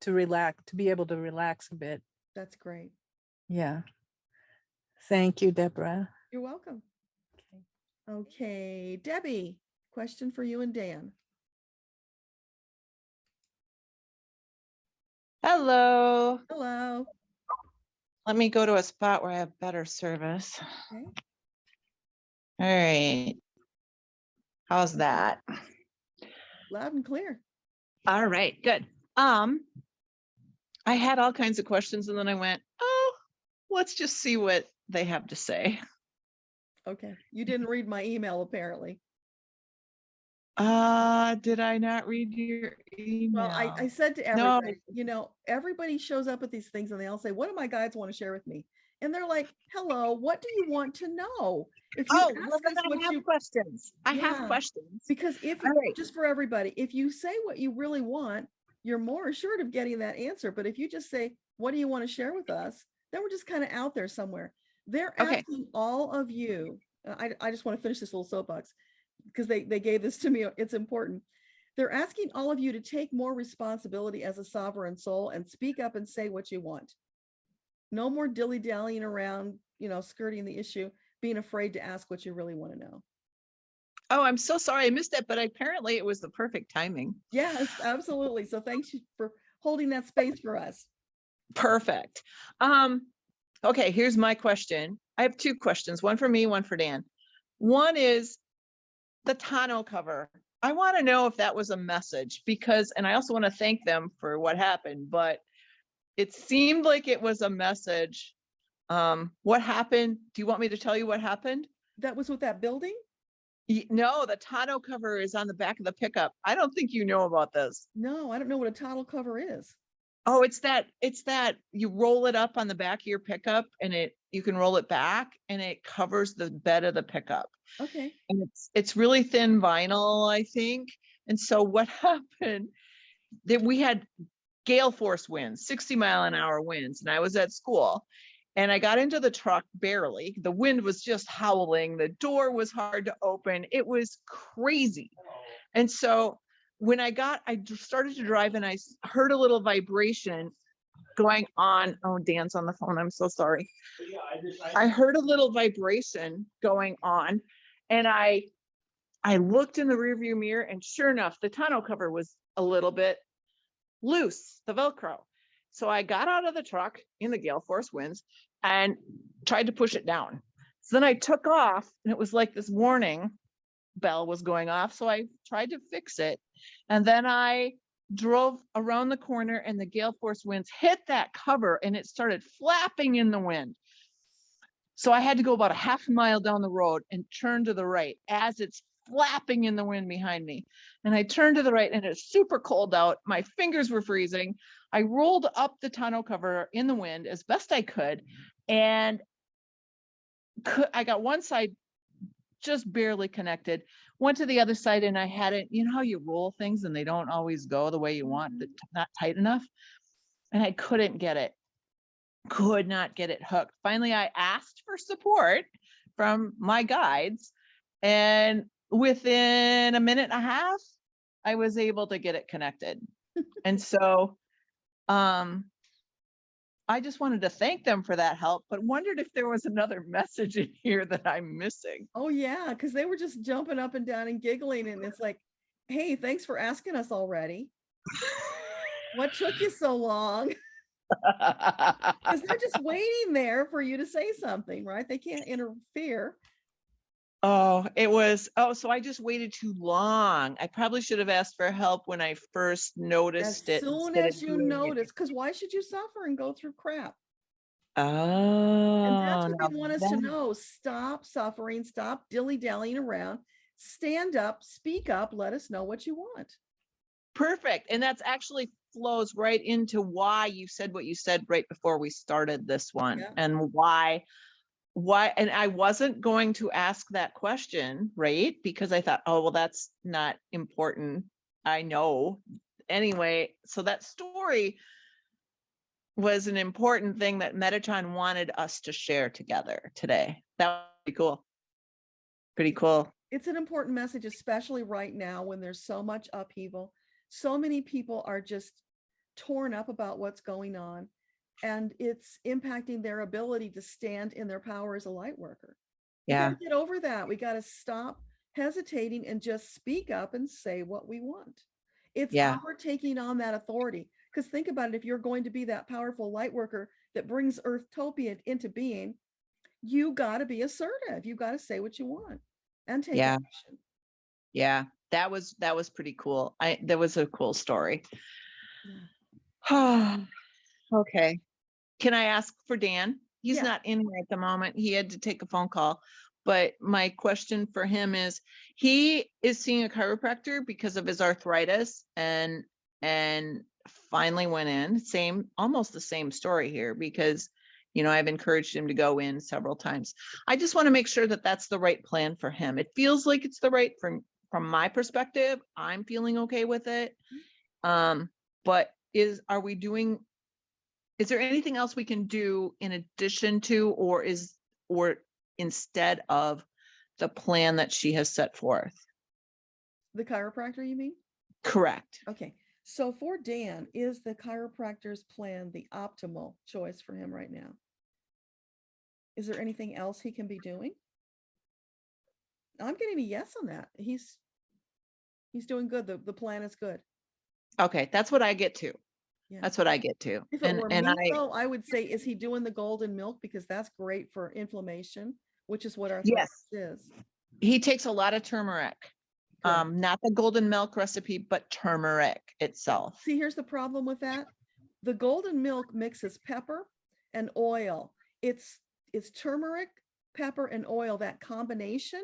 relax, to be able to relax a bit.
That's great.
Yeah. Thank you, Deborah.
You're welcome. Okay. Debbie, question for you and Dan.
Hello.
Hello.
Let me go to a spot where I have better service.
Okay.
All right. How's that?
Loud and clear.
All right, good. I had all kinds of questions and then I went, oh, let's just see what they have to say.
Okay. You didn't read my email, apparently.
Did I not read your email?
Well, I said to
No.
everybody, you know, everybody shows up at these things and they all say, what do my guides want to share with me? And they're like, hello, what do you want to know? If you
Oh,
ask
well, then
us
I
what
have
you
questions. I have
Yeah.
questions.
Because if
All right.
just for everybody, if you say what you really want, you're more assured of getting that answer. But if you just say, what do you want to share with us? Then we're just kind of out there somewhere. They're
Okay.
asking all of you. I just want to finish this little soapbox because they gave this to me. It's important. They're asking all of you to take more responsibility as a sovereign soul and speak up and say what you want. No more dilly-dallying around, you know, skirting the issue, being afraid to ask what you really want to know.
Oh, I'm so sorry I missed it, but apparently it was the perfect timing.
Yes, absolutely. So thanks for holding that space for us.
Perfect. Okay, here's my question. I have two questions, one for me, one for Dan. One is the tonneau cover. I want to know if that was a message because, and I also want to thank them for what happened, but it seemed like it was a message. What happened? Do you want me to tell you what happened?
That was with that building?
No, the tonneau cover is on the back of the pickup. I don't think you know about this.
No, I don't know what a tonneau cover is.
Oh, it's that you roll it up on the back of your pickup and you can roll it back and it covers the bed of the pickup.
Okay.
And it's really thin vinyl, I think. And so what happened that we had gale force winds, 60-mile-an-hour winds, and I was at school and I got into the truck barely. The wind was just howling. The door was hard to open. It was crazy. And so when I started to drive and I heard a little vibration going on. Oh, Dan's on the phone. I'm so sorry. I heard a little vibration going on and I looked in the rearview mirror and sure enough, the tonneau cover was a little bit loose, the Velcro. So I got out of the truck in the gale force winds and tried to push it down. So then I took off and it was like this warning bell was going off. So I tried to fix it. And then I drove around the corner and the gale force winds hit that cover and it started flapping in the wind. So I had to go about a half a mile down the road and turn to the right as it's flapping in the wind behind me. And I turned to the right and it's super cold out. My fingers were freezing. I rolled up the tonneau cover in the wind as best I could. And I got one side just barely connected, went to the other side and I had it, you know how you roll things and they don't always go the way you want, not tight enough. And I couldn't get it, could not get it hooked. Finally, I asked for support from my guides and within a minute and a half, I was able to get it connected. And so, I just wanted to thank them for that help, but wondered if there was another message in here that I'm missing.
Oh yeah, because they were just jumping up and down and giggling and it's like, hey, thanks for asking us already. What took you so long? Because they're just waiting there for you to say something, right? They can't interfere.
So I just waited too long. I probably should have asked for help when I first noticed it.
As soon as you notice, because why should you suffer and go through crap? And that's
Oh,
what they want us to know. Stop suffering, stop dilly-dallying around, stand up, speak up, let us know what you want.
perfect. And that's actually flows right into why you said what you said right before we started this one.
Yeah.
And why, and I wasn't going to ask that question, right? Because I thought, oh, well, that's not important. I know. Anyway, so that story was an important thing that Metatron wanted us to share together today. That would be cool. Pretty cool.
It's an important message, especially right now when there's so much upheaval. So many people are just torn up about what's going on, and it's impacting their ability to stand in their power as a light worker.
Yeah.
We got to get over that. We got to stop hesitating and just speak up and say what we want. It's our taking on that authority. Because think about it, if you're going to be that powerful light worker that brings Earthtopia into being, you got to be assertive. You got to say what you want and take
Yeah.
action.
Yeah. That was pretty cool. That was a cool story.
Yeah.
Okay. Can I ask for Dan? He's
Yeah.
not in here at the moment. He had to take a phone call. But my question for him is, he is seeing a chiropractor because of his arthritis and finally went in. Almost the same story here, because, you know, I've encouraged him to go in several times. I just want to make sure that that's the right plan for him. It feels like it's the right from my perspective. I'm feeling okay with it. But is there anything else we can do in addition to, or instead of the plan that she has set forth?
The chiropractor, you mean?
Correct.
Okay. So for Dan, is the chiropractor's plan the optimal choice for him right now? Is there anything else he can be doing? I'm getting a yes on that. He's doing good. The plan is good.
Okay, that's what I get to.
Yeah.
That's what I get to.
If it were me, though, I would say, is he doing the golden milk? Because that's great for inflammation, which is what arthritis is.
He takes a lot of turmeric. Not the golden milk recipe, but turmeric itself.
See, here's the problem with that. The golden milk mixes pepper and oil. It's turmeric, pepper, and oil, that combination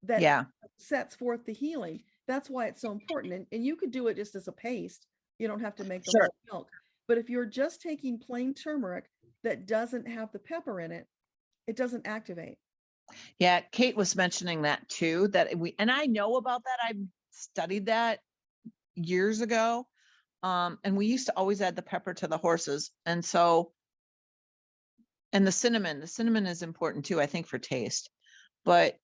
that sets forth the healing. That's why it's so important. And you could do it just as a paste. You don't have to make the whole milk. But if you're just taking plain turmeric that doesn't have the pepper in it, it doesn't activate.
Yeah, Kate was mentioning that too, and I know about that. I've studied that years ago. And we used to always add the pepper to the horses. And the cinnamon is important too, I think, for taste. But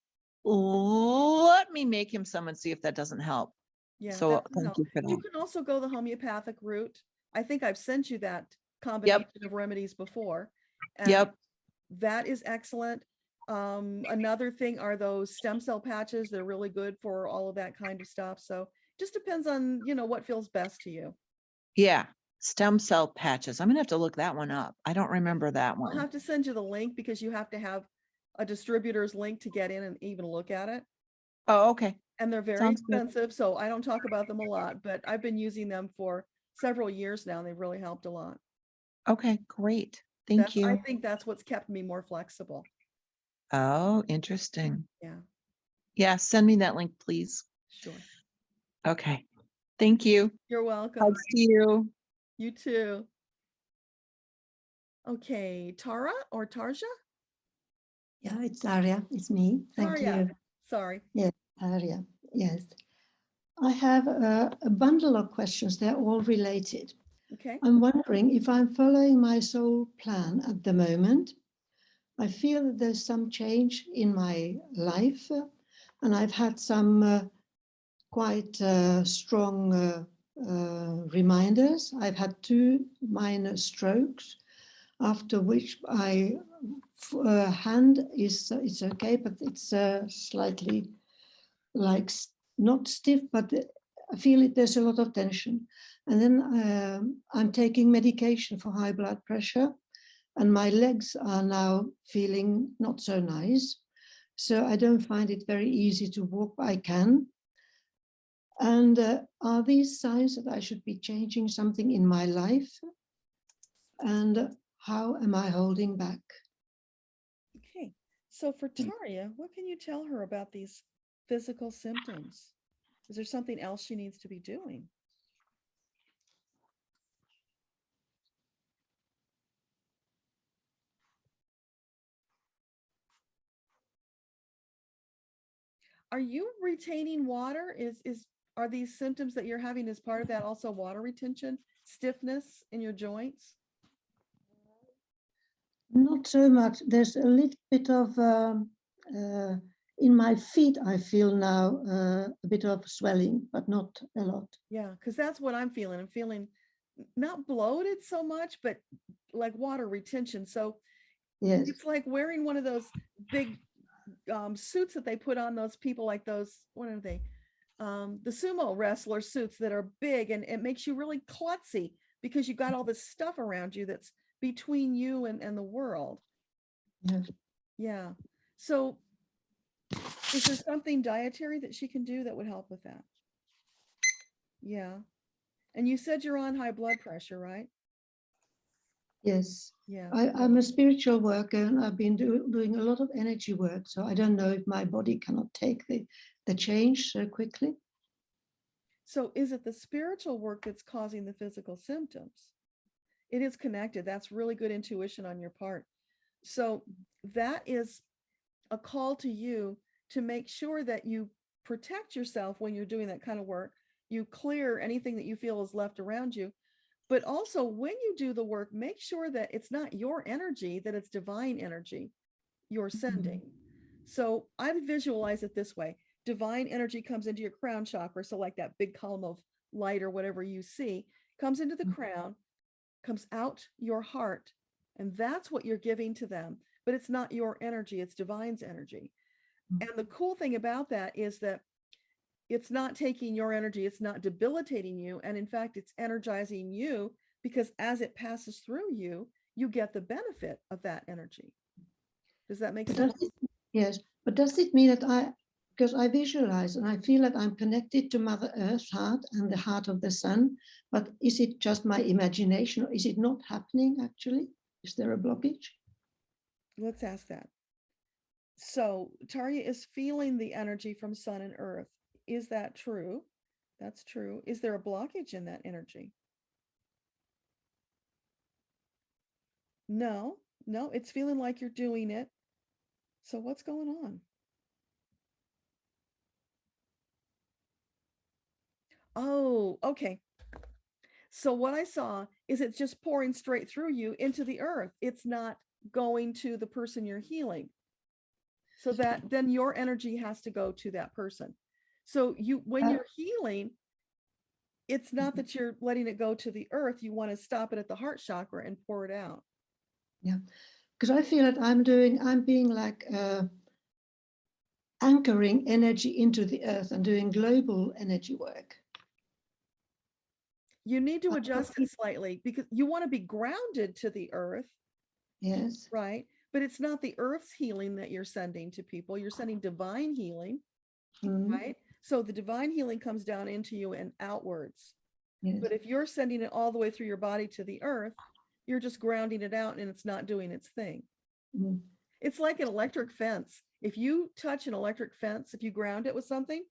let me make him some and see if that doesn't help.
Yeah.
So thank you for that.
You can also go the homeopathic route. I think I've sent you that combination of remedies before. And that is excellent. Another thing are those stem cell patches. They're really good for all of that kind of stuff. So just depends on, what feels best to you.
Yeah. Stem cell patches. I'm going to have to look that one up. I don't remember that one.
I'll have to send you the link because you have to have a distributor's link to get in and even look at it.
Oh, okay.
And they're very expensive. So I don't talk about them a lot, but I've been using them for several years now. And they've really helped a lot.
Okay, great. Thank you.
I think that's what's kept me more flexible.
Oh, interesting.
Yeah.
Yeah. Send me that link, please.
Sure.
Okay. Thank you.
You're welcome.
Hugs to you.
You too. Okay. Tara or Tarja?
Yeah, it's Arya. It's me. Thank you.
Sorry.
Yes, Arya. Yes. I have a bundle of questions. They're all related.
Okay.
I'm wondering if I'm following my soul plan at the moment. I feel that there's some change in my life, and I've had some quite strong reminders. I've had 2 minor strokes, after which my hand is it's okay, but it's slightly like not stiff, but I feel it. There's a lot of tension, and then I'm taking medication for high blood pressure. And my legs are now feeling not so nice. So I don't find it very easy to walk, but I can. And are these signs that I should be changing something in my life? And how am I holding back?
Okay. So for Taria, what can you tell her about these physical symptoms? Is there something else she needs to be doing? Are you retaining water? Are these symptoms that you're having as part of that also water retention, stiffness in your joints?
Not so much. There's a little bit of, in my feet, I feel now a bit of swelling, but not a lot.
Yeah, because that's what I'm feeling. I'm feeling not bloated so much, but like water retention. So
yes,
it's like wearing one of those big suits that they put on those people, like those, what are they? The sumo wrestler suits that are big, and it makes you really klutzy because you got all this stuff around you that's between you and the world.
Yeah.
Yeah. So is there something dietary that she can do that would help with that? Yeah. And you said you're on high blood pressure, right?
Yes.
Yeah.
I'm a spiritual worker, and I've been doing a lot of energy work. So I don't know if my body cannot take the change so quickly.
So is it the spiritual work that's causing the physical symptoms? It is connected. That's really good intuition on your part. So that is a call to you to make sure that you protect yourself when you're doing that kind of work. You clear anything that you feel is left around you. But also when you do the work, make sure that it's not your energy, that it's divine energy you're sending. So I visualize it this way. Divine energy comes into your crown chakra. So like that big column of light or whatever you see comes into the crown, comes out your heart. And that's what you're giving to them. But it's not your energy, it's divine's energy. And the cool thing about that is that it's not taking your energy, it's not debilitating you. And in fact, it's energizing you, because as it passes through you, you get the benefit of that energy. Does that make sense?
Yes, but does it mean that because I visualize and I feel that I'm connected to Mother Earth's heart and the heart of the sun, but is it just my imagination, or is it not happening actually? Is there a blockage?
Let's ask that. So Tarja is feeling the energy from sun and earth. Is that true? That's true. Is there a blockage in that energy? No, it's feeling like you're doing it. So what's going on? Oh, okay. So what I saw is it's just pouring straight through you into the earth. It's not going to the person you're healing. So that then your energy has to go to that person. So when you're healing, it's not that you're letting it go to the earth. You want to stop it at the heart chakra and pour it out.
Yeah, because I feel that I'm being like anchoring energy into the earth and doing global energy work.
You need to adjust it slightly because you want to be grounded to the earth.
Yes.
Right. But it's not the earth's healing that you're sending to people. You're sending divine healing. Right. So the divine healing comes down into you and outwards.
Yes.
But if you're sending it all the way through your body to the earth, you're just grounding it out and it's not doing its thing. It's like an electric fence. If you touch an electric fence, if you ground it with something,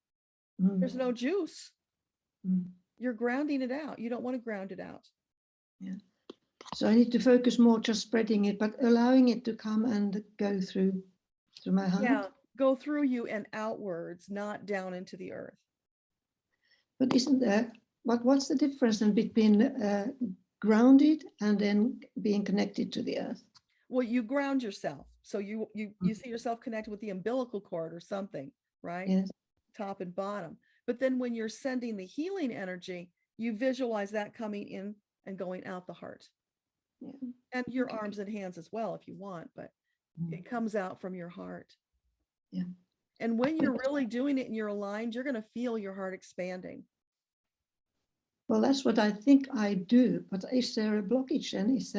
there's no juice. You're grounding it out. You don't want to ground it out.
Yeah. So I need to focus more just spreading it, but allowing it to come and go through my heart.
Yeah, go through you and outwards, not down into the earth.
But isn't there, what's the difference in between grounded and then being connected to the earth?
Well, you ground yourself. So you see yourself connected with the umbilical cord or something, right?
Yes.
Top and bottom. But then when you're sending the healing energy, you visualize that coming in and going out the heart. Yeah. And your arms and hands as well, if you want, but it comes out from your heart.
Yeah.
And when you're really doing it and you're aligned, you're going to feel your heart expanding.
Well, that's what I think I do. But is there a blockage then? Is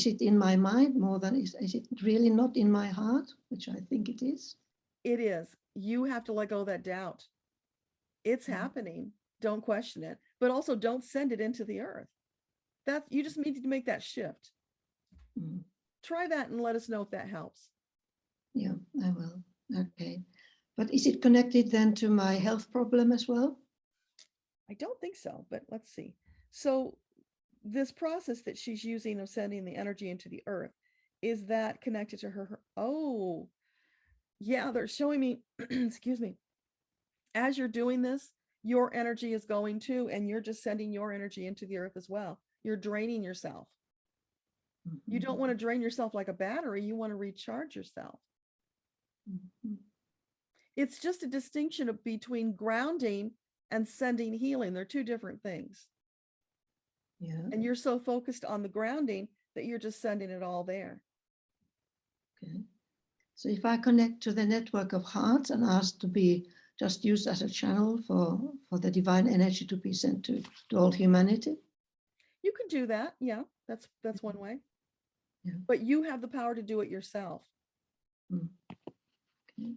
it in my mind more than is it really not in my heart, which I think it is?
It is. You have to let go of that doubt. It's happening. Don't question it, but also don't send it into the earth. You just need to make that shift. Try that and let us know if that helps.
Yeah, I will. Okay. But is it connected then to my health problem as well?
I don't think so, but let's see. So this process that she's using of sending the energy into the earth, is that connected to her? Oh, yeah, they're showing me, excuse me, as you're doing this, your energy is going to, and you're just sending your energy into the earth as well. You're draining yourself. You don't want to drain yourself like a battery. You want to recharge yourself. It's just a distinction between grounding and sending healing. They're two different things.
Yeah.
And you're so focused on the grounding that you're just sending it all there.
Okay. So if I connect to the network of hearts and ask to be just used as a channel for the divine energy to be sent to all humanity.
You can do that. Yeah, that's one way.
Yeah.
But you have the power to do it yourself.
Mm. Okay.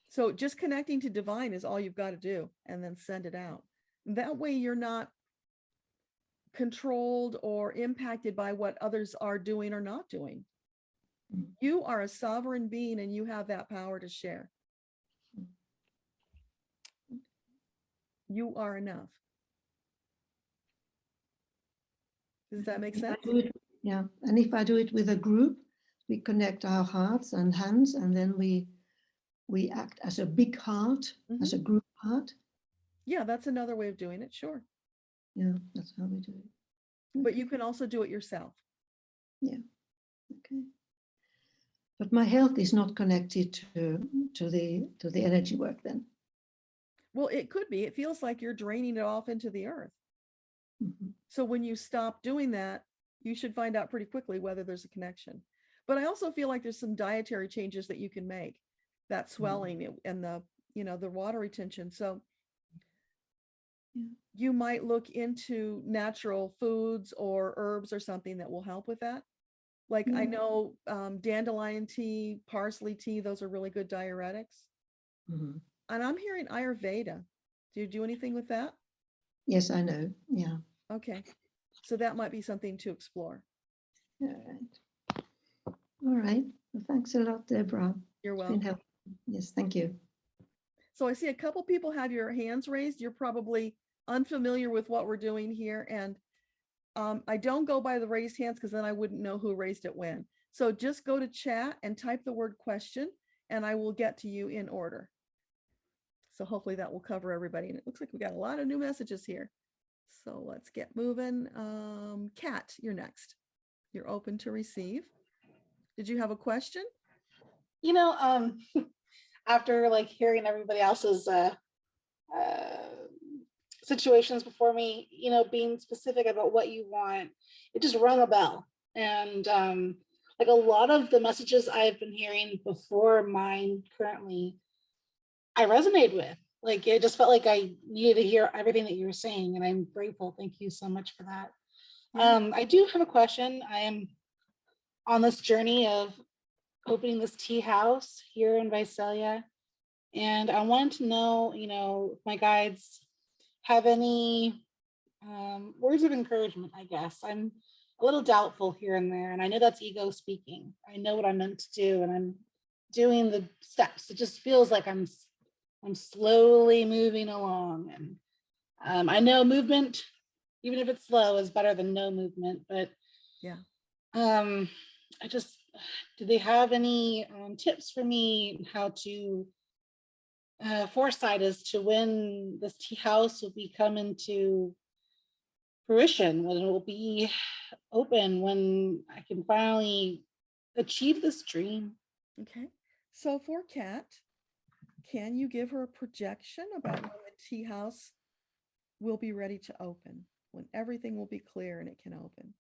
So just connecting to divine is all you've got to do, and then send it out. That way you're not controlled or impacted by what others are doing or not doing.
Mm.
You are a sovereign being and you have that power to share. You are enough. Does that make
If I
sense?
do it, yeah, and if I do it with a group, we connect our hearts and hands, and then we act as a big heart, as a group heart.
Yeah, that's another way of doing it. Sure.
Yeah, that's how we do it.
But you can also do it yourself.
Yeah. Okay. But my health is not connected to the energy work then.
Well, it could be. It feels like you're draining it off into the earth.
Mhm.
So when you stop doing that, you should find out pretty quickly whether there's a connection. But I also feel like there's some dietary changes that you can make, that swelling and the, the water retention. So you might look into natural foods or herbs or something that will help with that. Like I know dandelion tea, parsley tea, those are really good diuretics.
Mhm.
And I'm hearing Ayurveda. Do you do anything with that?
Yes, I know. Yeah.
Okay. So that might be something to explore.
All right. All right. Well, thanks a lot, Deborah.
You're
It's been
welcome.
helpful. Yes, thank you.
So I see a couple people have your hands raised. You're probably unfamiliar with what we're doing here. And I don't go by the raised hands because then I wouldn't know who raised it when. So just go to chat and type the word question and I will get to you in order. So hopefully that will cover everybody. And it looks like we got a lot of new messages here. So let's get moving. Kat, you're next. You're open to receive. Did you have a question?
After like hearing everybody else's situations before me, being specific about what you want, it just rung a bell. And like a lot of the messages I've been hearing before mine currently, I resonated with. Like it just felt like I needed to hear everything that you were saying, and I'm grateful. Thank you so much for that. I do have a question. I am on this journey of opening this tea house here in Visalia, and I wanted to know, if my guides have any words of encouragement. I guess I'm a little doubtful here and there, and I know that's ego speaking. I know what I'm meant to do, and I'm doing the steps. It just feels like I'm slowly moving along, and I know movement, even if it's slow, is better than no movement. But
yeah,
do they have any tips for me how to foresight as to when this tea house will be coming to fruition, when it will be open, when I can finally achieve this dream?
Okay. So for Kat, can you give her a projection about when the tea house will be ready to open, when everything will be clear and it can open?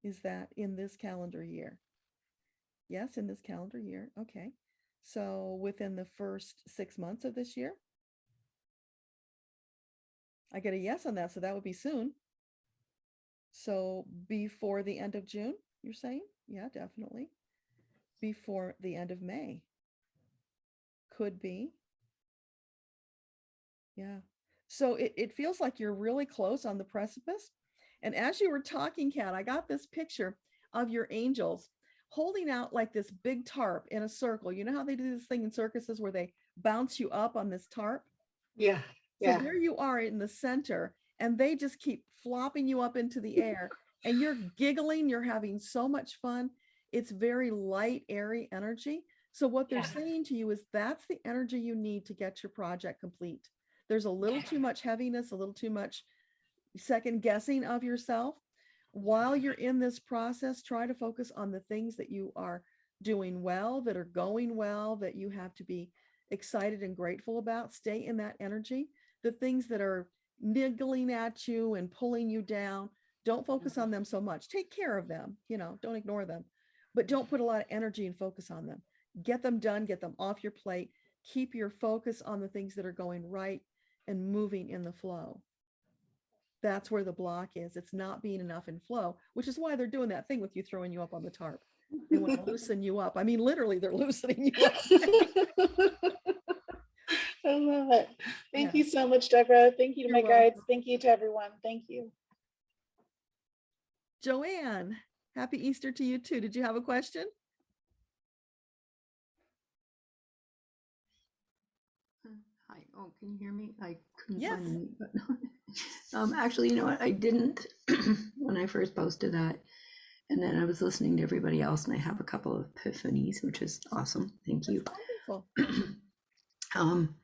Is that in this calendar year? Yes, in this calendar year. Okay. So within the first 6 months of this year? I get a yes on that. So that would be soon. So before the end of June, you're saying? Yeah, definitely. Before the end of May. Could be. Yeah. So it feels like you're really close on the precipice. And as you were talking, Kat, I got this picture of your angels holding out like this big tarp in a circle. You know how they do this thing in circuses where they bounce you up on this tarp?
Yeah.
So there you are in the center, and they just keep flopping you up into the air, and you're giggling. You're having so much fun. It's very light, airy energy. So what they're saying to you is that's the energy you need to get your project complete. There's a little too much heaviness, a little too much second guessing of yourself. While you're in this process, try to focus on the things that you are doing well, that are going well, that you have to be excited and grateful about. Stay in that energy. The things that are niggling at you and pulling you down, don't focus on them so much. Take care of them, don't ignore them, but don't put a lot of energy and focus on them. Get them done, get them off your plate. Keep your focus on the things that are going right and moving in the flow. That's where the block is. It's not being enough in flow, which is why they're doing that thing with you throwing you up on the tarp. They want to loosen you up. I mean, literally, they're loosening you up.
I love it. Thank
Yeah.
you so much, Deborah. Thank you to
You're
my guides.
welcome.
Thank you to everyone. Thank you.
Joanne, happy Easter to you too. Did you have a question?
Hi. Oh, can you hear me? I couldn't
Yes.
find the mute button. Actually, you know what? I didn't when I first posted that. And then I was listening to everybody else, and I have a couple of epiphanies, which is awesome. Thank you.
That's wonderful.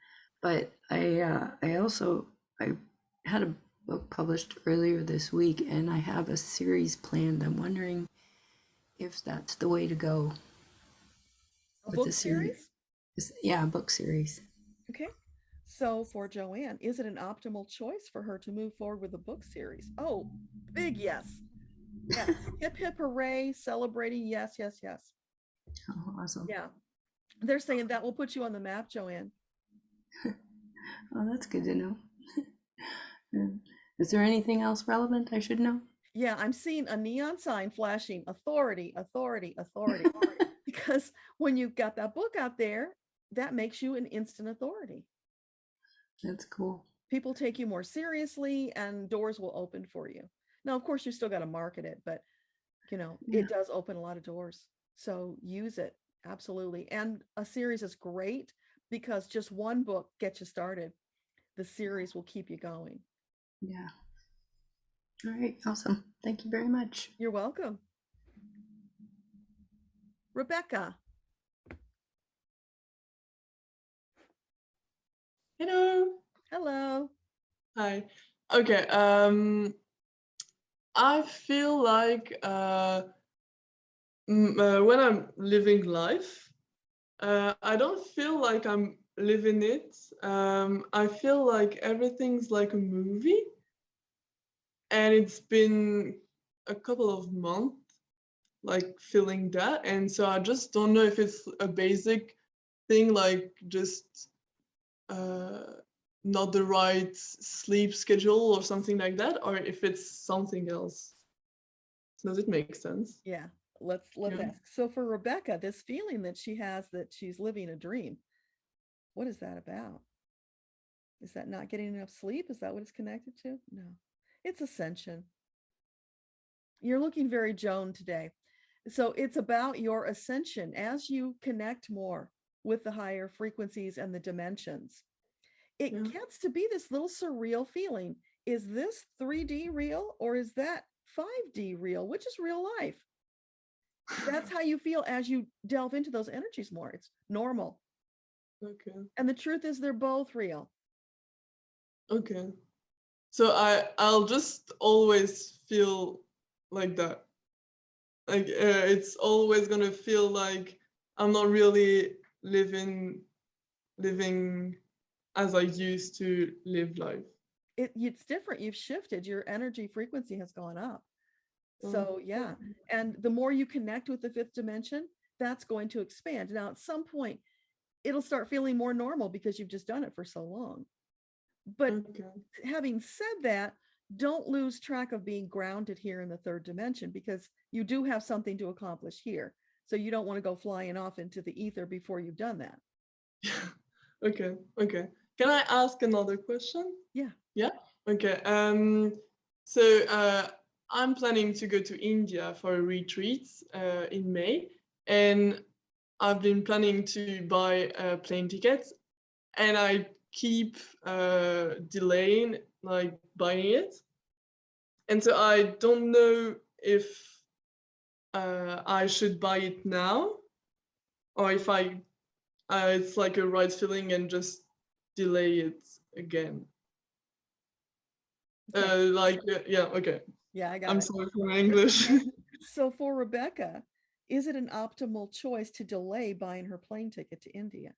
But I also had a book published earlier this week, and I have a series planned. I'm wondering if that's the way to go.
A
with
book
the
series?
Yeah, a book series.
Okay. So for Joanne, is it an optimal choice for her to move forward with a book series? Oh, big yes. Yes. Hip, hip, hooray, celebrating. Yes, yes, yes.
Oh, awesome.
Yeah. They're saying that will put you on the map, Joanne.
Oh, that's good to know. Is there anything else relevant I should know?
Yeah, I'm seeing a neon sign flashing, authority, authority, authority. Because when you've got that book out there, that makes you an instant authority.
That's cool.
People take you more seriously and doors will open for you. Now, of course, you still got to market it, but you know, it does open a lot of doors. So use it. Absolutely. And a series is great because just one book gets you started. The series will keep you going.
Yeah. All right. Awesome. Thank you very much.
You're welcome. Rebecca.
Hello.
Hello.
Hi. Okay. I feel like when I'm living life, I don't feel like I'm living it. I feel like everything's like a movie, and it's been a couple of months like feeling that, and so I just don't know if it's a basic thing, like just not the right sleep schedule or something like that, or if it's something else. Does it make sense?
Yeah, let's ask. So for Rebecca, this feeling that she has that she's living a dream, what is that about? Is that not getting enough sleep? Is that what it's connected to? No, it's ascension. You're looking very Joan today. So it's about your ascension as you connect more with the higher frequencies and the dimensions. It gets to be this little surreal feeling. Is this 3D real or is that 5D real? Which is real life? That's how you feel as you delve into those energies more. It's normal.
Okay.
And the truth is they're both real.
Okay. So I'll just always feel like that. Like it's always gonna feel like I'm not really living as I used to live life.
It's different. You've shifted. Your energy frequency has gone up. So yeah. And the more you connect with the fifth dimension, that's going to expand. Now, at some point, it'll start feeling more normal because you've just done it for so long. But having said that, don't lose track of being grounded here in the third dimension because you do have something to accomplish here. So you don't want to go flying off into the ether before you've done that.
Okay. Can I ask another question?
Yeah.
Yeah. Okay. So I'm planning to go to India for a retreat in May, and I've been planning to buy plane tickets, and I keep delaying like buying it, and so I don't know if I should buy it now, or if it's like a right feeling and just delay it again. Yeah, okay.
Yeah, I got
I'm
it.
sorry for my English.
So for Rebecca, is it an optimal choice to delay buying her plane ticket to India?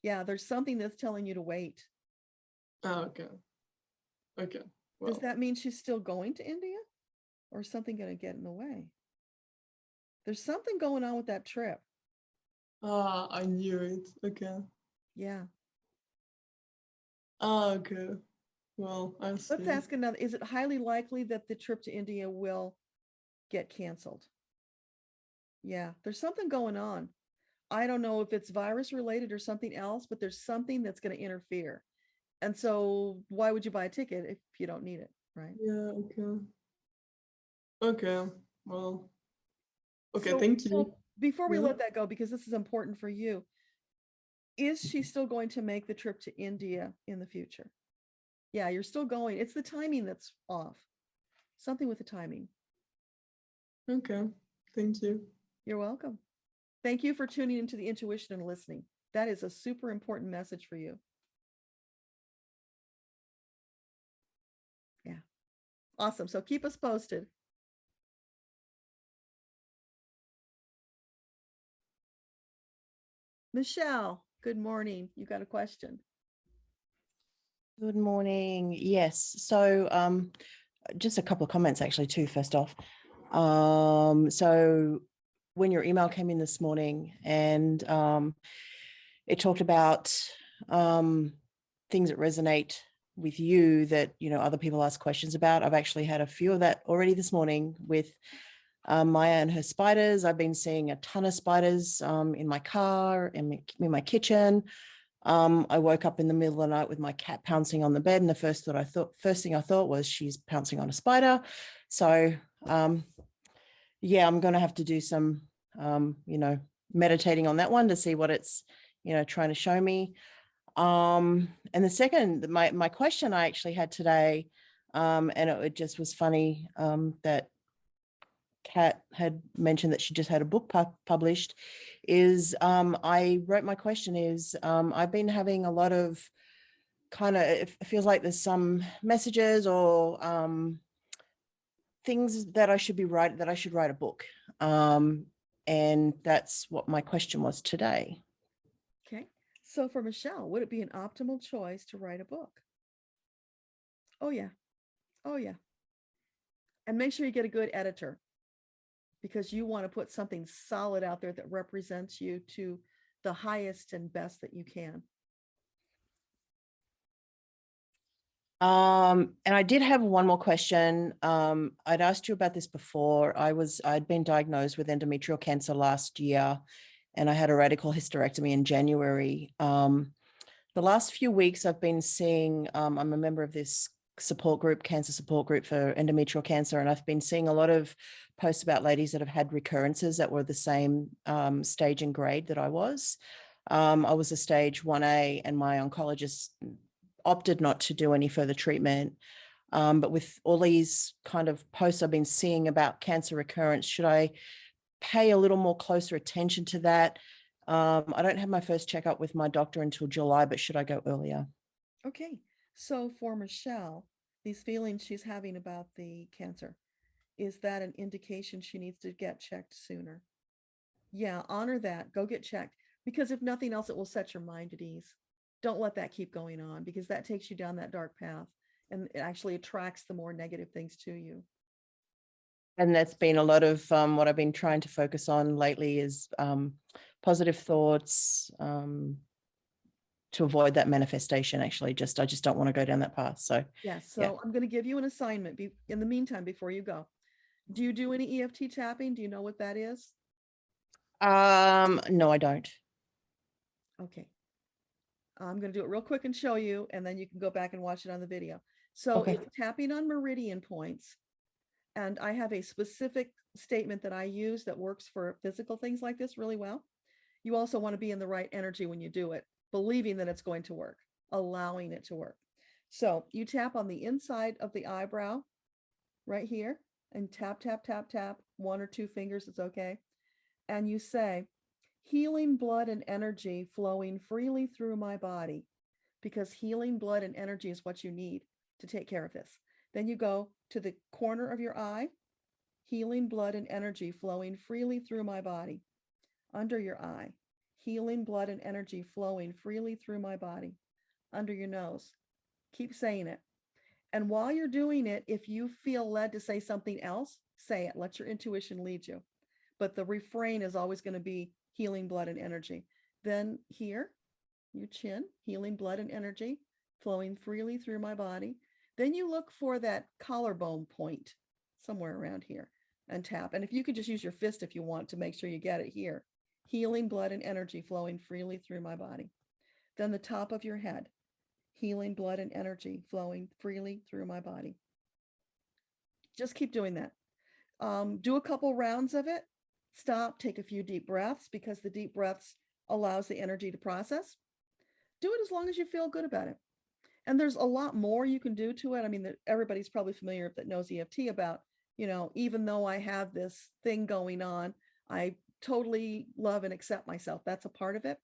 Yeah, there's something that's telling you to wait.
Oh, okay. Okay.
Does that mean she's still going to India? Or is something going to get in the way? There's something going on with that trip.
Ah, I knew it. Okay.
Yeah.
Ah, okay. Well, I'll see.
Let's ask another. Is it highly likely that the trip to India will get canceled? Yeah, there's something going on. I don't know if it's virus related or something else, but there's something that's going to interfere. And so why would you buy a ticket if you don't need it, right?
Yeah, okay. Okay, well, okay,
So-
thank
so
you.
before we
Yeah.
let that go, because this is important for you, is she still going to make the trip to India in the future? Yeah, you're still going. It's the timing that's off. Something with the timing.
Okay, thank you.
You're welcome. Thank you for tuning into the intuition and listening. That is a super important message for you. Yeah. Awesome. So keep us posted. Michelle, good morning. You got a question?
Good morning. Yes. So just a couple of comments actually too, first off. So when your email came in this morning and it talked about things that resonate with you that, you know, other people ask questions about. I've actually had a few of that already this morning with Maya and her spiders. I've been seeing a ton of spiders in my car, in my kitchen. I woke up in the middle of the night with my cat pouncing on the bed, and the first thing I thought was she's pouncing on a spider. So yeah, I'm going to have to do some you know, meditating on that one to see what it's, you know, trying to show me. And the second, my question I actually had today, and it just was funny that Kat had mentioned that she just had a book published, is I wrote my question is I've been having a lot of kind of, it feels like there's some messages or things that I should write a book. And that's what my question was today.
Okay. So for Michelle, would it be an optimal choice to write a book? Oh, yeah. Oh, yeah. And make sure you get a good editor, because you want to put something solid out there that represents you to the highest and best that you can.
And I did have one more question. I'd asked you about this before. I'd been diagnosed with endometrial cancer last year, and I had a radical hysterectomy in January. The last few weeks I've been seeing, I'm a member of this cancer support group for endometrial cancer, and I've been seeing a lot of posts about ladies that have had recurrences that were the same stage and grade that I was. I was a stage 1A, and my oncologist opted not to do any further treatment. But with all these kind of posts I've been seeing about cancer recurrence, should I pay a little more closer attention to that? I don't have my first checkup with my doctor until July, but should I go earlier?
Okay. So for Michelle, these feelings she's having about the cancer, is that an indication she needs to get checked sooner? Yeah, honor that. Go get checked, because if nothing else, it will set your mind at ease. Don't let that keep going on, because that takes you down that dark path, and it actually attracts the more negative things to you.
And that's been a lot of what I've been trying to focus on lately is positive thoughts, to avoid that manifestation. Actually, I just don't want to go down that path. So
yes. So I'm going to give you an assignment in the meantime, before you go. Do you do any EFT tapping? Do you know what that is?
No, I don't.
Okay. I'm going to do it real quick and show you, and then you can go back and watch it on the video. So
Okay.
it's tapping on meridian points. And I have a specific statement that I use that works for physical things like this really well. You also want to be in the right energy when you do it, believing that it's going to work, allowing it to work. So you tap on the inside of the eyebrow right here, and tap, tap, tap, tap, 1 or 2 fingers, it's okay. And you say, healing blood and energy flowing freely through my body, because healing blood and energy is what you need to take care of this. Then you go to the corner of your eye, healing blood and energy flowing freely through my body. Under your eye, healing blood and energy flowing freely through my body. Under your nose, keep saying it. And while you're doing it, if you feel led to say something else, say it. Let your intuition lead you. But the refrain is always going to be healing blood and energy. Then here, your chin, healing blood and energy flowing freely through my body. Then you look for that collarbone point somewhere around here and tap. And if you could just use your fist if you want to make sure you get it here. Healing blood and energy flowing freely through my body. Then the top of your head. Healing blood and energy flowing freely through my body. Just keep doing that. Do a couple rounds of it. Stop, take a few deep breaths because the deep breaths allows the energy to process. Do it as long as you feel good about it. And there's a lot more you can do to it. I mean, everybody's probably familiar that knows EFT about, even though I have this thing going on, I totally love and accept myself. That's a part of it.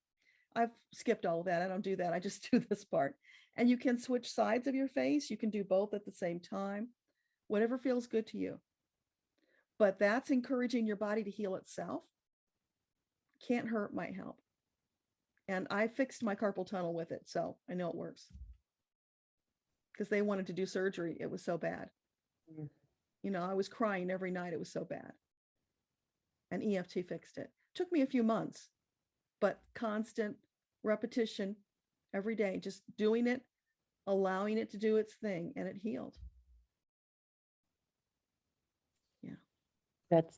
I've skipped all of that. I don't do that. I just do this part. And you can switch sides of your face. You can do both at the same time, whatever feels good to you. But that's encouraging your body to heal itself. Can't hurt, might help. And I fixed my carpal tunnel with it, so I know it works. Because they wanted to do surgery. It was so bad. I was crying every night. It was so bad. And EFT fixed it. Took me a few months, but constant repetition every day, just doing it, allowing it to do its thing, and it healed. Yeah.
That's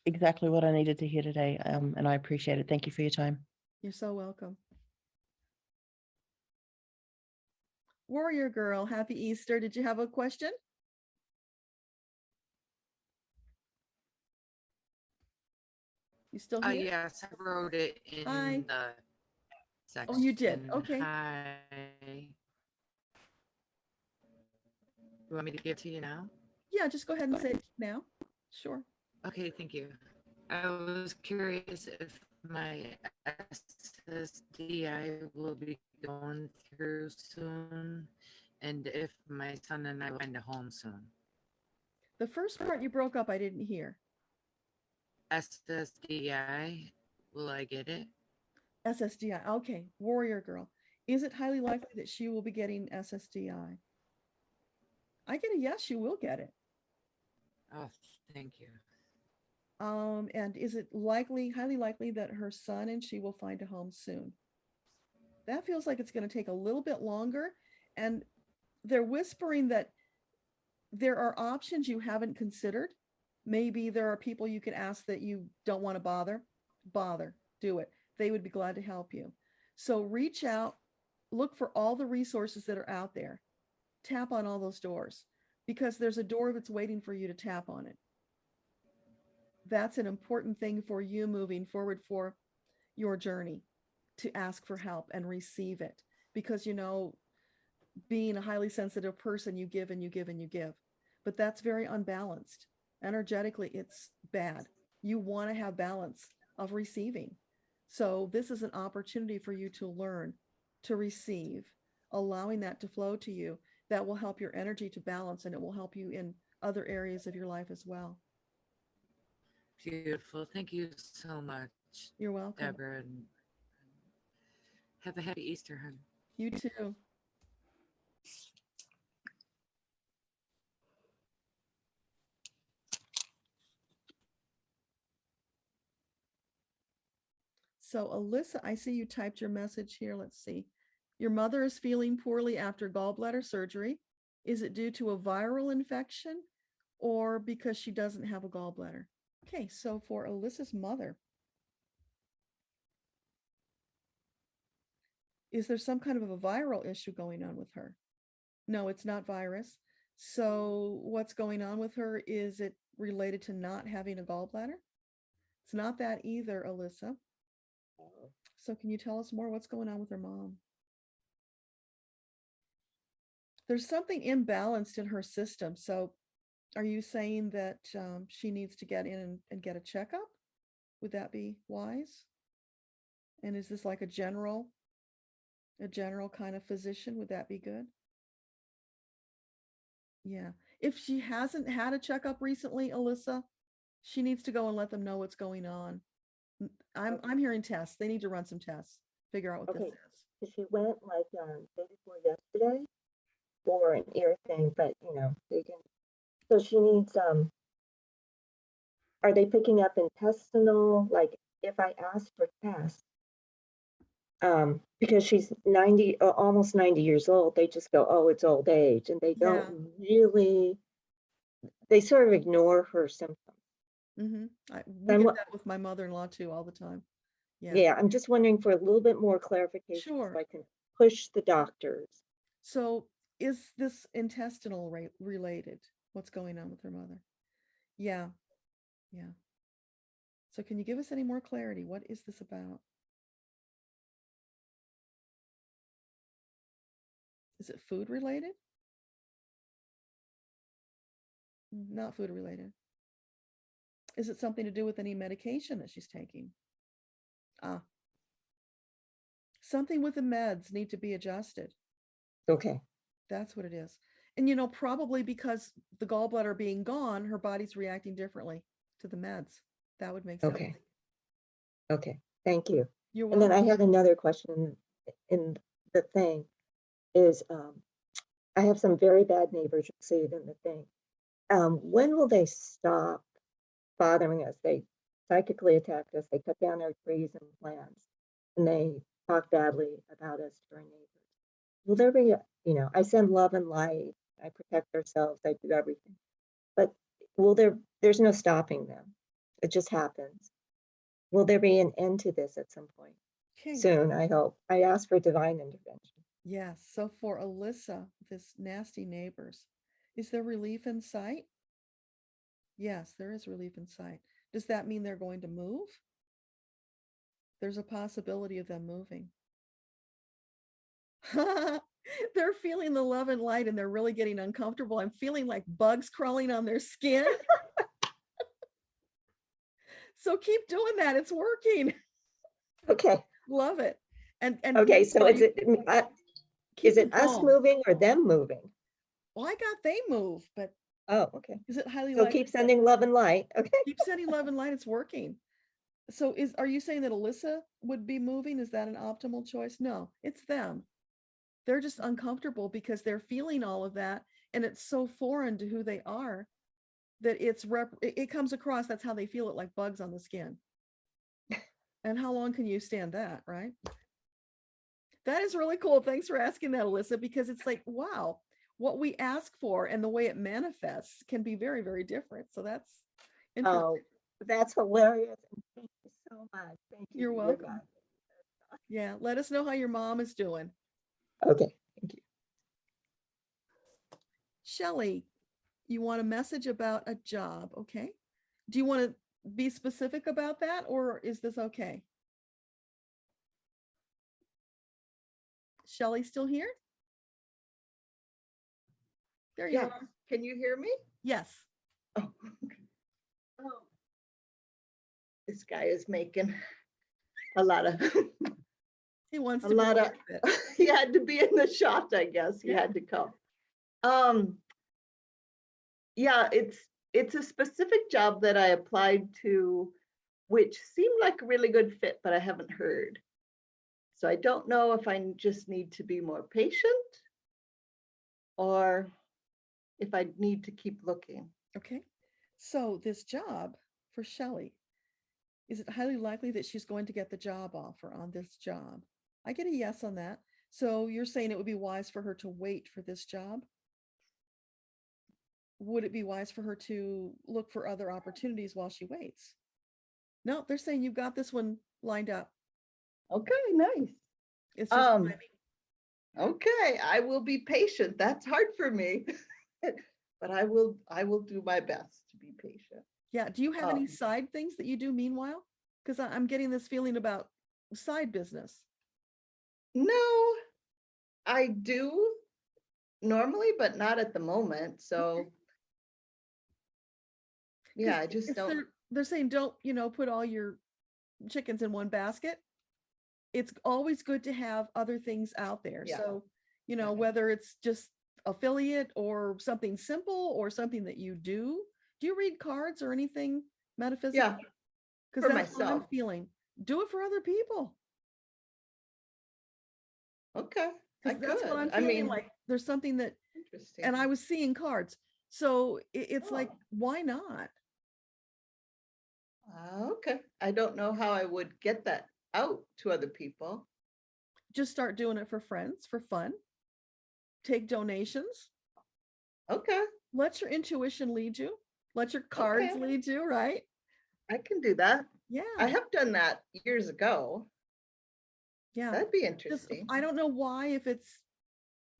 exactly what I needed to hear today. And I appreciate it. Thank you for your time.
You're so welcome. Warrior Girl, happy Easter. Did you have a question? You still here?
Yes, I wrote it in
Hi.
the section.
Oh, you did? Okay.
Hi. You want me to give it to you now?
Yeah, just go ahead and say it now. Sure.
Okay, thank you. I was curious if my SSDI will be going through soon, and if my son and I will find a home soon.
The first part you broke up, I didn't hear.
SSDI, will I get it?
SSDI. Okay. Warrior Girl. Is it highly likely that she will be getting SSDI? I get a yes, you will get it.
Oh, thank you.
And is it highly likely that her son and she will find a home soon? That feels like it's going to take a little bit longer. And they're whispering that there are options you haven't considered. Maybe there are people you could ask that you don't want to bother, do it. They would be glad to help you. So reach out, look for all the resources that are out there. Tap on all those doors because there's a door that's waiting for you to tap on it. That's an important thing for you moving forward for your journey, to ask for help and receive it. Because, being a highly sensitive person, you give and you give and you give. But that's very unbalanced. Energetically, it's bad. You want to have balance of receiving. So this is an opportunity for you to learn to receive, allowing that to flow to you. That will help your energy to balance, and it will help you in other areas of your life as well.
Beautiful. Thank you so much.
You're welcome.
Deborah, and have a happy Easter, hon.
You too. So Alyssa, I see you typed your message here. Let's see. Your mother is feeling poorly after gallbladder surgery. Is it due to a viral infection or because she doesn't have a gallbladder? Okay, so for Alyssa's mother, is there some kind of a viral issue going on with her? No, it's not virus. So what's going on with her? Is it related to not having a gallbladder? It's not that either, Alyssa. So can you tell us more? What's going on with her mom? There's something imbalanced in her system. So are you saying that she needs to get in and get a checkup? Would that be wise? And is this like a general kind of physician? Would that be good? Yeah. If she hasn't had a checkup recently, Alyssa, she needs to go and let them know what's going on. I'm hearing tests. They need to run some tests, figure out what this is.
She went like day before yesterday for an ear thing, but they can. So she needs are they picking up intestinal? Like if I ask for tests, because she's 90, almost 90 years old. They just go, oh, it's old age. And they
Yeah.
don't really, they sort of ignore her symptoms.
Mm-hmm. We
I'm
get
wa-
that with my mother-in-law too all the time. Yeah.
Yeah, I'm just wondering for a little bit more clarification so
Sure.
I can push the doctors.
So is this intestinal related? What's going on with her mother? Yeah. Yeah. So can you give us any more clarity? What is this about? Is it food related? Not food related. Is it something to do with any medication that she's taking? Ah, something with the meds need to be adjusted.
Okay.
That's what it is. And probably because the gallbladder being gone, her body's reacting differently to the meds. That would make sense.
Okay. Okay. Thank you.
You're
And then I
welcome.
had another question in the thing is, I have some very bad neighbors, you'll see it in the thing. When will they stop bothering us? They psychically attacked us. They cut down our trees and plants, and they talk badly about us to our neighbors. Will there be, I send love and light. I protect ourselves. I do everything. But there's no stopping them. It just happens. Will there be an end to this at some point?
Okay.
Soon, I hope. I ask for divine intervention.
Yes. So for Alyssa, this nasty neighbors, is there relief in sight? Yes, there is relief in sight. Does that mean they're going to move? There's a possibility of them moving. They're feeling the love and light and they're really getting uncomfortable. I'm feeling like bugs crawling on their skin. So keep doing that. It's working.
Okay.
Love it. And
okay, so is it us
calm.
moving or them moving?
Well, I got they move, but
okay.
Is it highly
so
likely?
Keep sending love and light. Okay.
Keep sending love and light. It's working. So are you saying that Alyssa would be moving? Is that an optimal choice? No, it's them. They're just uncomfortable because they're feeling all of that, and it's so foreign to who they are that it comes across. That's how they feel it, like bugs on the skin. And how long can you stand that, right? That is really cool. Thanks for asking that, Alyssa, because it's like, wow, what we ask for and the way it manifests can be very, very different. So that's interesting.
Oh, that's hilarious. Thank you so much. Thank you.
You're welcome. Yeah, let us know how your mom is doing.
Okay, thank you.
Shelley, you want a message about a job, okay? Do you want to be specific about that, or is this okay? Shelley still here? There you are.
Can you hear me?
Yes.
Oh, this guy is making a lot of
he wants
a
to
lot of he had to be in the shot, I guess. He had to come. Yeah, it's a specific job that I applied to, which seemed like a really good fit, but I haven't heard. So I don't know if I just need to be more patient or if I need to keep looking.
Okay. So this job for Shelley, is it highly likely that she's going to get the job offer on this job? I get a yes on that. So you're saying it would be wise for her to wait for this job? Would it be wise for her to look for other opportunities while she waits? No, they're saying you've got this one lined up.
Okay, nice.
It's just timing.
Okay, I will be patient. That's hard for me. But I will do my best to be patient.
Yeah. Do you have any side things that you do meanwhile? Because I'm getting this feeling about side business.
No, I do normally, but not at the moment. So yeah, I just don't.
They're saying don't, put all your chickens in one basket. It's always good to have other things out there.
Yeah.
So, whether it's just affiliate or something simple or something that you do. Do you read cards or anything metaphysical?
Yeah.
Because that's what I'm feeling. Do it for other people.
Okay.
That's what I'm feeling. Like there's something that
interesting.
And I was seeing cards. So it's like, why not?
Okay. I don't know how I would get that out to other people.
just start doing it for friends, for fun. Take donations.
Okay.
Let your intuition lead you. Let your cards
Okay.
lead you, right?
I can do that.
Yeah.
I have done that years ago.
Yeah.
That'd be
Just,
interesting.
I don't know why, if it's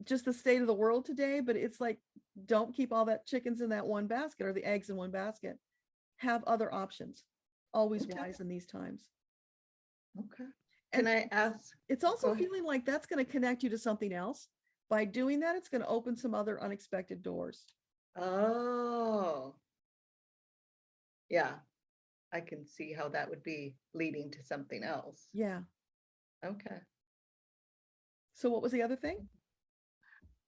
just the state of the world today, but it's like, don't keep all that chickens in that one basket or the eggs in one basket. Have other options. Always
Okay.
wise in these times.
Okay. Can I ask?
It's
Go
also
ahead.
feeling like that's going to connect you to something else. By doing that, it's going to open some other unexpected doors.
Oh. Yeah. I can see how that would be leading to something else.
Yeah.
Okay.
So what was the other thing?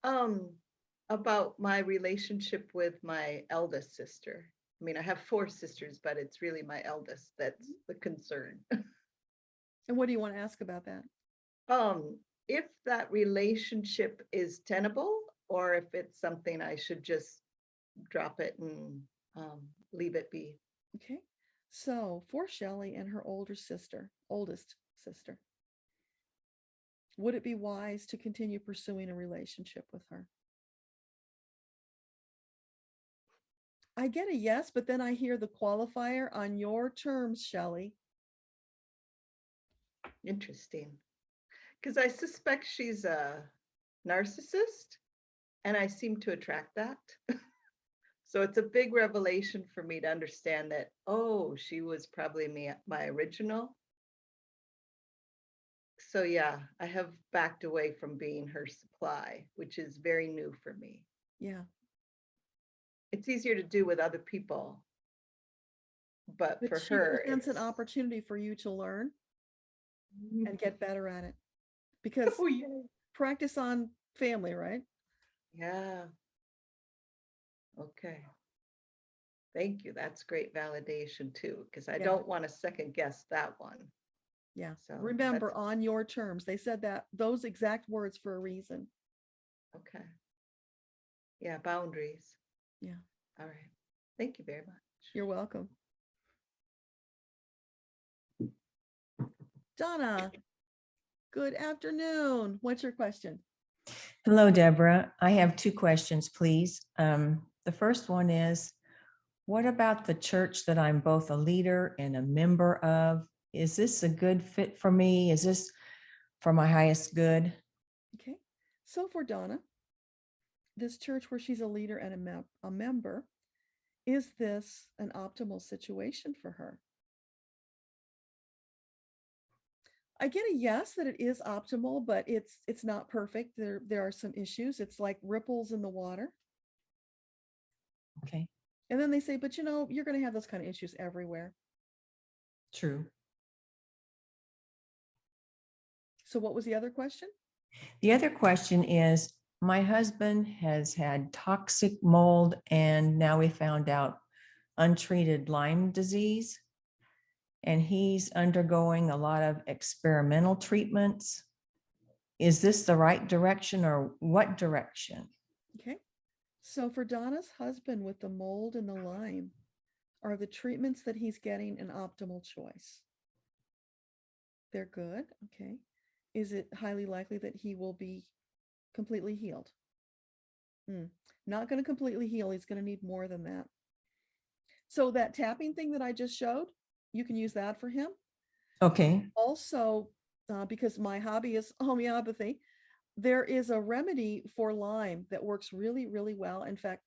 About my relationship with my eldest sister. I mean, I have 4 sisters, but it's really my eldest that's the concern.
And what do you want to ask about that?
If that relationship is tenable, or if it's something I should just drop it and leave it be.
Okay. So for Shelley and her oldest sister, would it be wise to continue pursuing a relationship with her? I get a yes, but then I hear the qualifier on your terms, Shelley.
Interesting. Because I suspect she's a narcissist, and I seem to attract that. So it's a big revelation for me to understand that, oh, she was probably my original. So yeah, I have backed away from being her supply, which is very new for me.
Yeah.
It's easier to do with other people, but for
she
her,
presents an
it's
opportunity for you to learn and get better at it, because
oh yeah,
practice on family, right?
yeah. Okay. Thank you. That's great validation too, because I
Yeah.
don't want to second guess that one.
Yeah.
So
Remember,
that's
on your terms. They said that those exact words for a reason.
okay. Yeah, boundaries.
Yeah.
All right. Thank you very much.
You're welcome. Donna, good afternoon. What's your question?
Hello, Deborah. I have 2 questions, please. The first one is, what about the church that I'm both a leader and a member of? Is this a good fit for me? Is this for my highest good?
Okay. So for Donna, this church where she's a leader and a member, is this an optimal situation for her? I get a yes that it is optimal, but it's not perfect. There are some issues. It's like ripples in the water.
Okay.
And then they say, but you know, you're going to have those kind of issues everywhere.
True.
So what was the other question?
The other question is, my husband has had toxic mold, and now we found out untreated Lyme disease, and he's undergoing a lot of experimental treatments. Is this the right direction, or what direction?
Okay. So for Donna's husband with the mold and the Lyme, are the treatments that he's getting an optimal choice? They're good. Okay. Is it highly likely that he will be completely healed? Not going to completely heal. He's going to need more than that. So that tapping thing that I just showed, you can use that for him.
Okay.
Also, because my hobby is homeopathy, there is a remedy for Lyme that works really, really well. In fact,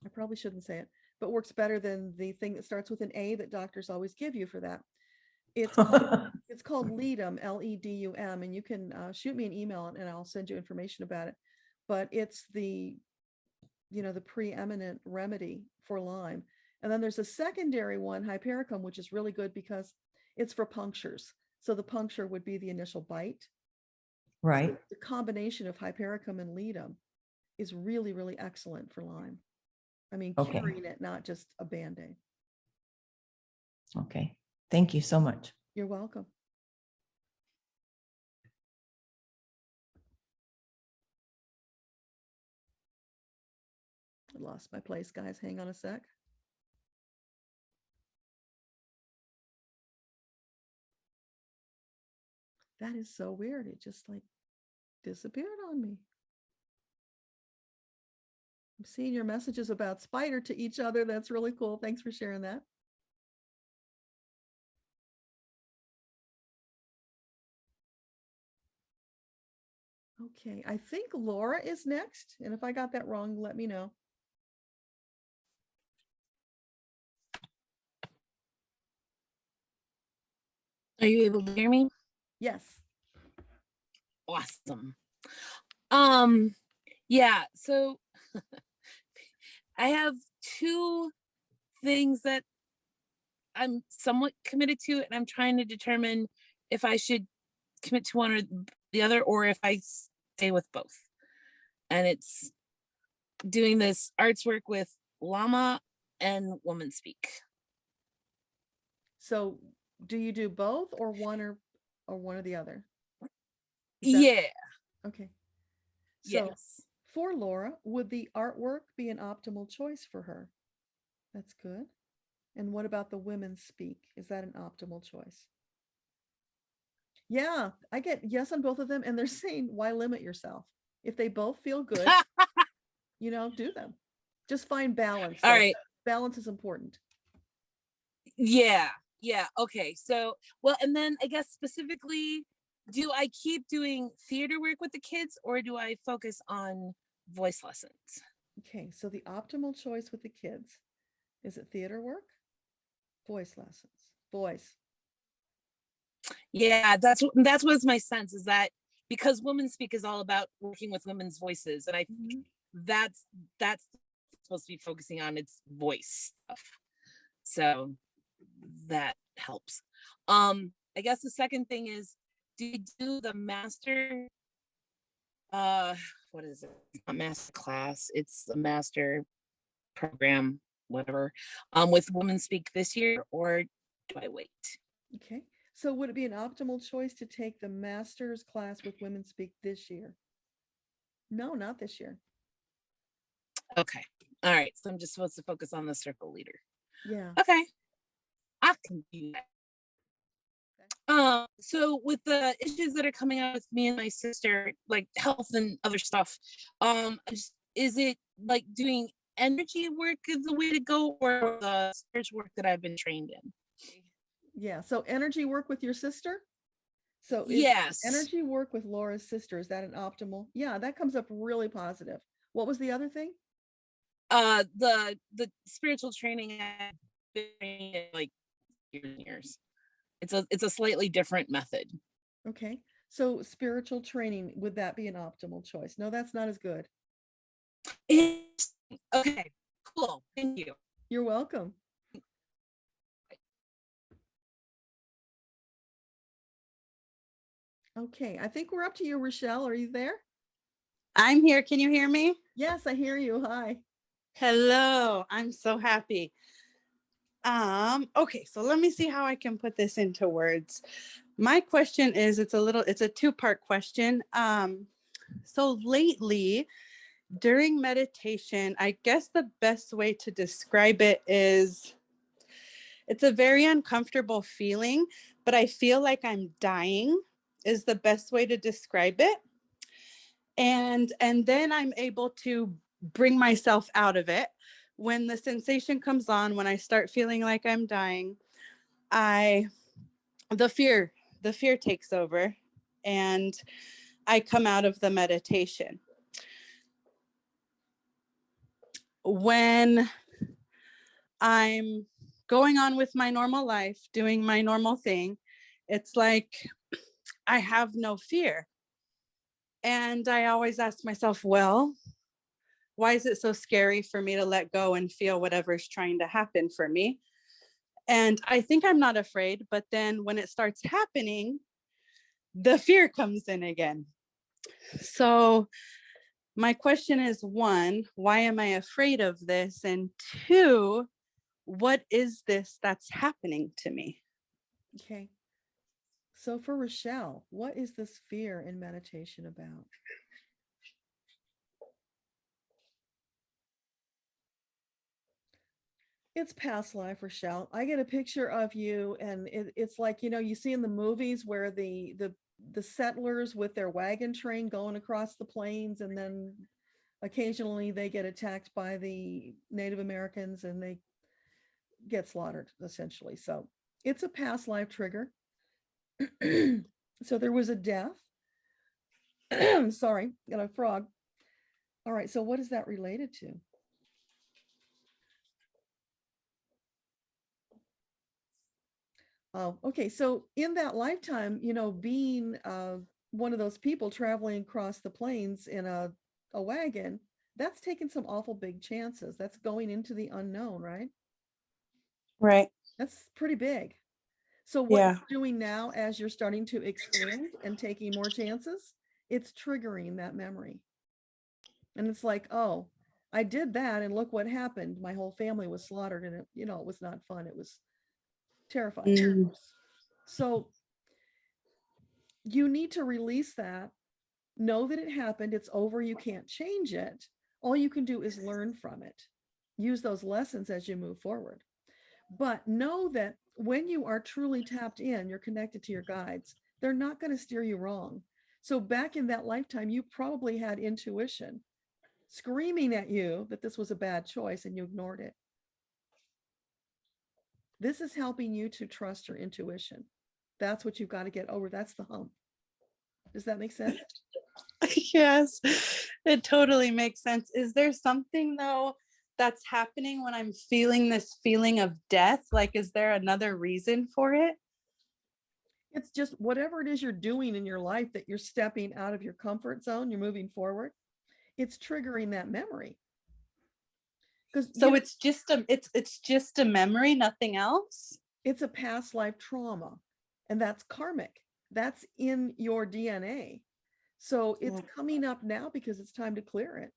I probably shouldn't say it, but works better than the thing that starts with an A that doctors always give you for that. It's called Ledum, Ledum, and you can shoot me an email and I'll send you information about it. But it's the preeminent remedy for Lyme. And then there's a secondary one, hypericum, which is really good because it's for punctures. So the puncture would be the initial bite.
Right.
So the combination of hypericum and Ledum is really, really excellent for Lyme. I mean,
Okay.
curing it, not just a Band-Aid.
Okay. Thank you so much.
You're welcome. I lost my place, guys. Hang on a sec. That is so weird. It just like disappeared on me. I'm seeing your messages about spider to each other. That's really cool. Thanks for sharing that. Okay, I think Laura is next. And if I got that wrong, let me know.
Are you able to hear me?
Yes.
Awesome. Yeah, so I have two things that I'm somewhat committed to, and I'm trying to determine if I should commit to one or the other, or if I stay with both. And it's doing this arts work with LAMA and Woman Speak.
So do you do both or one or one or the other?
Yeah.
Okay. So
Yes.
for Laura, would the artwork be an optimal choice for her? That's good. And what about the Women Speak? Is that an optimal choice? Yeah, I get yes on both of them. And they're saying, why limit yourself? If they both feel good, you know, do them. Just find balance.
All
though.
right.
Balance is important.
Yeah. Yeah. Okay. So, well, and then I guess specifically, do I keep doing theater work with the kids, or do I focus on voice lessons?
Okay. So the optimal choice with the kids, is it theater work? Voice lessons. Voice.
Yeah, that's what's my sense, is that because Women Speak is all about working with women's voices, and I think that's supposed to be focusing on its voice stuff. So that helps. I guess the second thing is, do you do the master what is it? It's not master class, it's the master program, whatever, with Women Speak this year, or do I wait?
Okay. So would it be an optimal choice to take the master's class with Women Speak this year? No, not this year.
Okay. All right. So I'm just supposed to focus on the circle leader.
Yeah.
Okay. I can do that. So with the issues that are coming out with me and my sister, like health and other stuff, is it like doing energy work is the way to go, or the spiritual work that I've been trained in?
Yeah. So energy work with your sister? So
yes,
energy work with Laura's sister, is that an optimal? Yeah, that comes up really positive. What was the other thing?
The spiritual training I've been like years and years. It's a slightly different method.
Okay. So spiritual training, would that be an optimal choice? No, that's not as good.
Okay, cool. Thank you.
You're welcome. Okay, I think we're up to you, Rochelle. Are you there?
I'm here. Can you hear me?
Yes, I hear you. Hi.
Hello. I'm so happy. Okay, so let me see how I can put this into words. My question is, it's a two-part question. So lately, during meditation, I guess the best way to describe it is, it's a very uncomfortable feeling, but I feel like I'm dying is the best way to describe it. And then I'm able to bring myself out of it. When the sensation comes on, when I start feeling like I'm dying, the fear takes over, and I come out of the meditation. When I'm going on with my normal life, doing my normal thing, it's like I have no fear. And I always ask myself, well, why is it so scary for me to let go and feel whatever's trying to happen for me? And I think I'm not afraid, but then when it starts happening, the fear comes in again. So my question is, one, why am I afraid of this? And two, what is this that's happening to me?
Okay. So for Rochelle, what is this fear in meditation about? It's past life, Rochelle. I get a picture of you, and it's like, you know, you see in the movies where the the settlers with their wagon train going across the plains, and then occasionally they get attacked by the Native Americans and they get slaughtered, essentially. So it's a past life trigger. So there was a death. Sorry, got a frog. All right, so what is that related to? Oh, okay. So in that lifetime, you know, being one of those people traveling across the plains in a wagon, that's taking some awful big chances. That's going into the unknown, right?
Right.
That's pretty big. So what
Yeah.
you're doing now, as you're starting to expand and taking more chances, it's triggering that memory. And it's like, oh, I did that and look what happened. My whole family was slaughtered, and it, you know, it was not fun. It was terrifying.
Mm.
So you need to release that. Know that it happened. It's over. You can't change it. All you can do is learn from it. Use those lessons as you move forward. But know that when you are truly tapped in, you're connected to your guides. They're not going to steer you wrong. So back in that lifetime, you probably had intuition screaming at you that this was a bad choice and you ignored it. This is helping you to trust your intuition. That's what you've got to get over. That's the hump. Does that make sense?
Yes, it totally makes sense. Is there something though that's happening when I'm feeling this feeling of death? Like, is there another reason for it?
It's just whatever it is you're doing in your life that you're stepping out of your comfort zone, you're moving forward. It's triggering that memory.
So it's just a memory, nothing else.
It's a past life trauma, and that's karmic. That's in your DNA. So it's coming up now because it's time to clear it.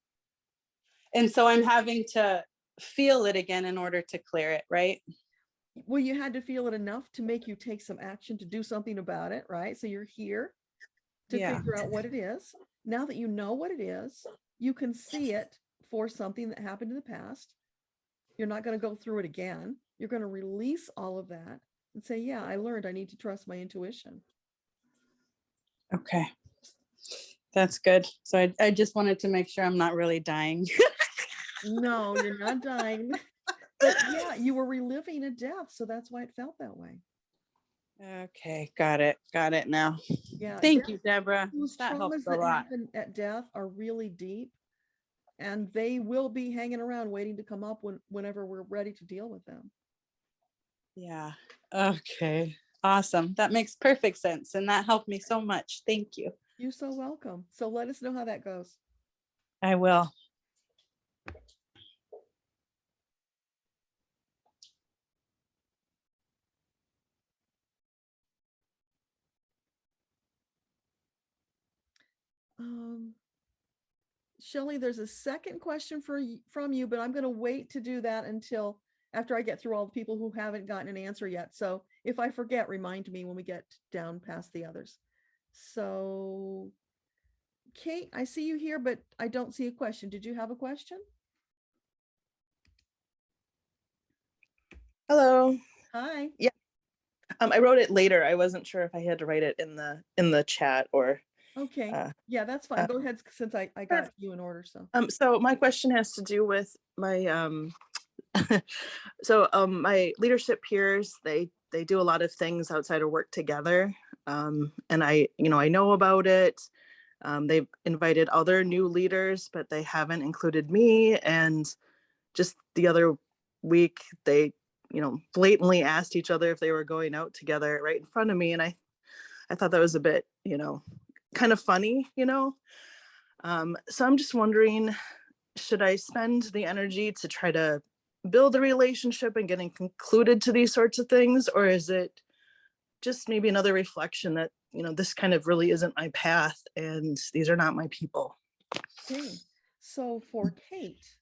And so I'm having to feel it again in order to clear it, right?
Well, you had to feel it enough to make you take some action to do something about it, right? So you're here to figure out what it is. Now that you know what it is, you can see it for something that happened in the past. You're not going to go through it again. You're going to release all of that and say, yeah, I learned I need to trust my intuition.
Okay. That's good. So I just wanted to make sure I'm not really dying.
No, you're not dying. But yeah, you were reliving a death. So that's why it felt that way.
Okay. Got it. Got it now.
Yeah.
Thank you, Deborah.
Those
That
traumas
helps a
that
lot.
happen at death are really deep, and they will be hanging around waiting to come up whenever we're ready to deal with them.
Yeah. Okay. Awesome. That makes perfect sense. And that helped me so much. Thank you.
You're so welcome. So let us know how that goes.
I will.
Shelley, there's a second question from you, but I'm going to wait to do that until after I get through all the people who haven't gotten an answer yet. So if I forget, remind me when we get down past the others. So Kate, I see you here, but I don't see a question. Did you have a question?
Hello.
Hi.
Yeah. I wrote it later. I wasn't sure if I had to write it in the chat or.
Okay. Yeah, that's fine. Go ahead, since I got you in order.
So my question has to do with my my leadership peers. They do a lot of things outside of work together, and I know about it. They've invited other new leaders, but they haven't included me. And just the other week, they blatantly asked each other if they were going out together right in front of me, and I thought that was a bit kind of funny. So I'm just wondering, should I spend the energy to try to build a relationship and getting concluded to these sorts of things, or is it just maybe another reflection that this kind of really isn't my path and these are not my people?
Okay, so for Kate,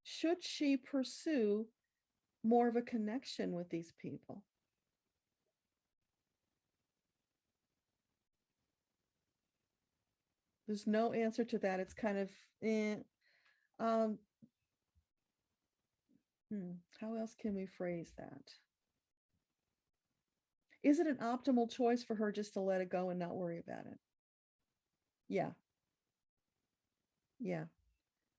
should she pursue more of a connection with these people? There's no answer to that. It's kind of how else can we phrase that? is it an optimal choice for her just to let it go and not worry about it? Yeah. Yeah.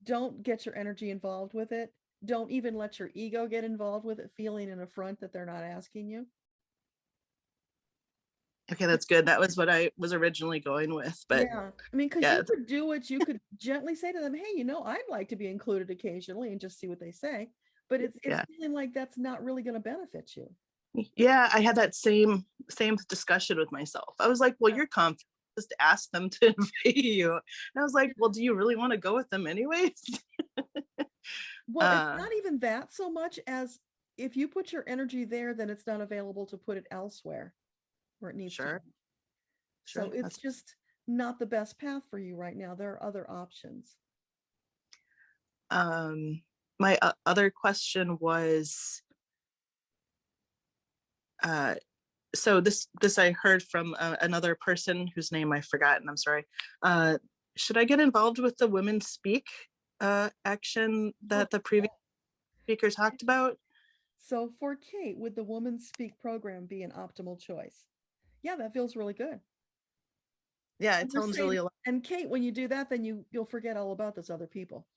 Don't get your energy involved with it. Don't even let your ego get involved with it, feeling an affront that they're not asking you.
Okay, that's good. That was what I was originally going with, but
yeah, I mean, because
yeah,
you could do it, you could gently say to them, hey, you know, I'd like to be included occasionally and just see what they say. But it's
yeah.
feeling like that's not really going to benefit you.
Yeah, I had that same discussion with myself. I was like, well, you're confident, just ask them to invite you. And I was like, well, do you really want to go with them anyways?
Well, it's not even that so much as if you put your energy there, then it's not available to put it elsewhere where it needs to be.
Sure.
So it's just not the best path for you right now. There are other options.
My other question was, so this I heard from another person whose name I forgot, and I'm sorry. Should I get involved with the Women Speak action that the previous speaker talked about?
So for Kate, would the Woman Speak program be an optimal choice? Yeah, that feels really good.
Yeah, it sounds really alive.
And Kate, when you do that, then you'll forget all about those other people.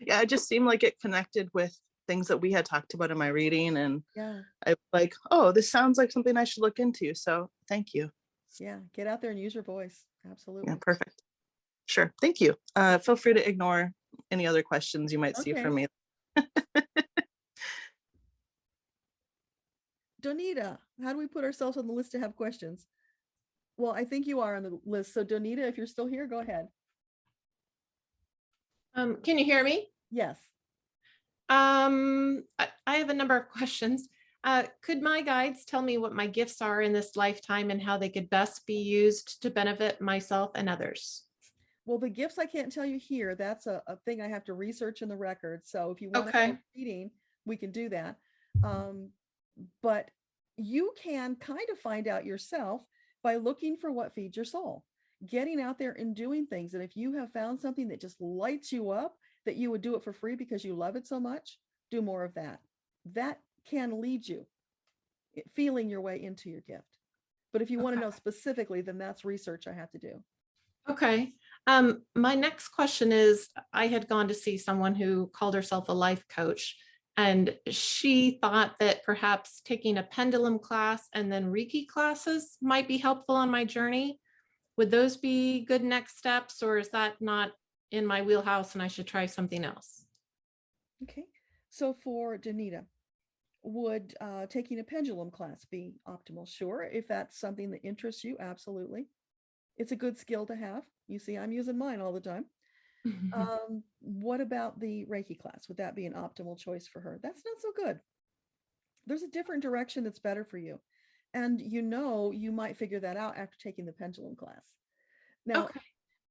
Yeah, it just seemed like it connected with things that we had talked about in my reading, and
yeah,
I like, oh, this sounds like something I should look into. So thank you.
Yeah, get out there and use your voice. Absolutely.
Yeah, perfect. Sure, thank you. Feel free to ignore any other questions you might see from me.
Donita, how do we put ourselves on the list to have questions? Well, I think you are on the list. So Donita, if you're still here, go ahead.
Can you hear me?
Yes.
I have a number of questions. Could my guides tell me what my gifts are in this lifetime and how they could best be used to benefit myself and others?
Well, the gifts I can't tell you here. That's a thing I have to research in the record. So if you want to have a reading, we can do that. But you can kind of find out yourself by looking for what feeds your soul, getting out there and doing things. And if you have found something that just lights you up, that you would do it for free because you love it so much, do more of that. That can lead you feeling your way into your gift. But if you want to know specifically, then that's research I have to do.
Okay. My next question is, I had gone to see someone who called herself a life coach, and she thought that perhaps taking a pendulum class and then Reiki classes might be helpful on my journey. Would those be good next steps, or is that not in my wheelhouse and I should try something else?
Okay. So for Donita, would taking a pendulum class be optimal? Sure. If that's something that interests you, absolutely. It's a good skill to have. You see, I'm using mine all the time. What about the Reiki class? Would that be an optimal choice for her? That's not so good. There's a different direction that's better for you. And you know, you might figure that out after taking the pendulum class. Now,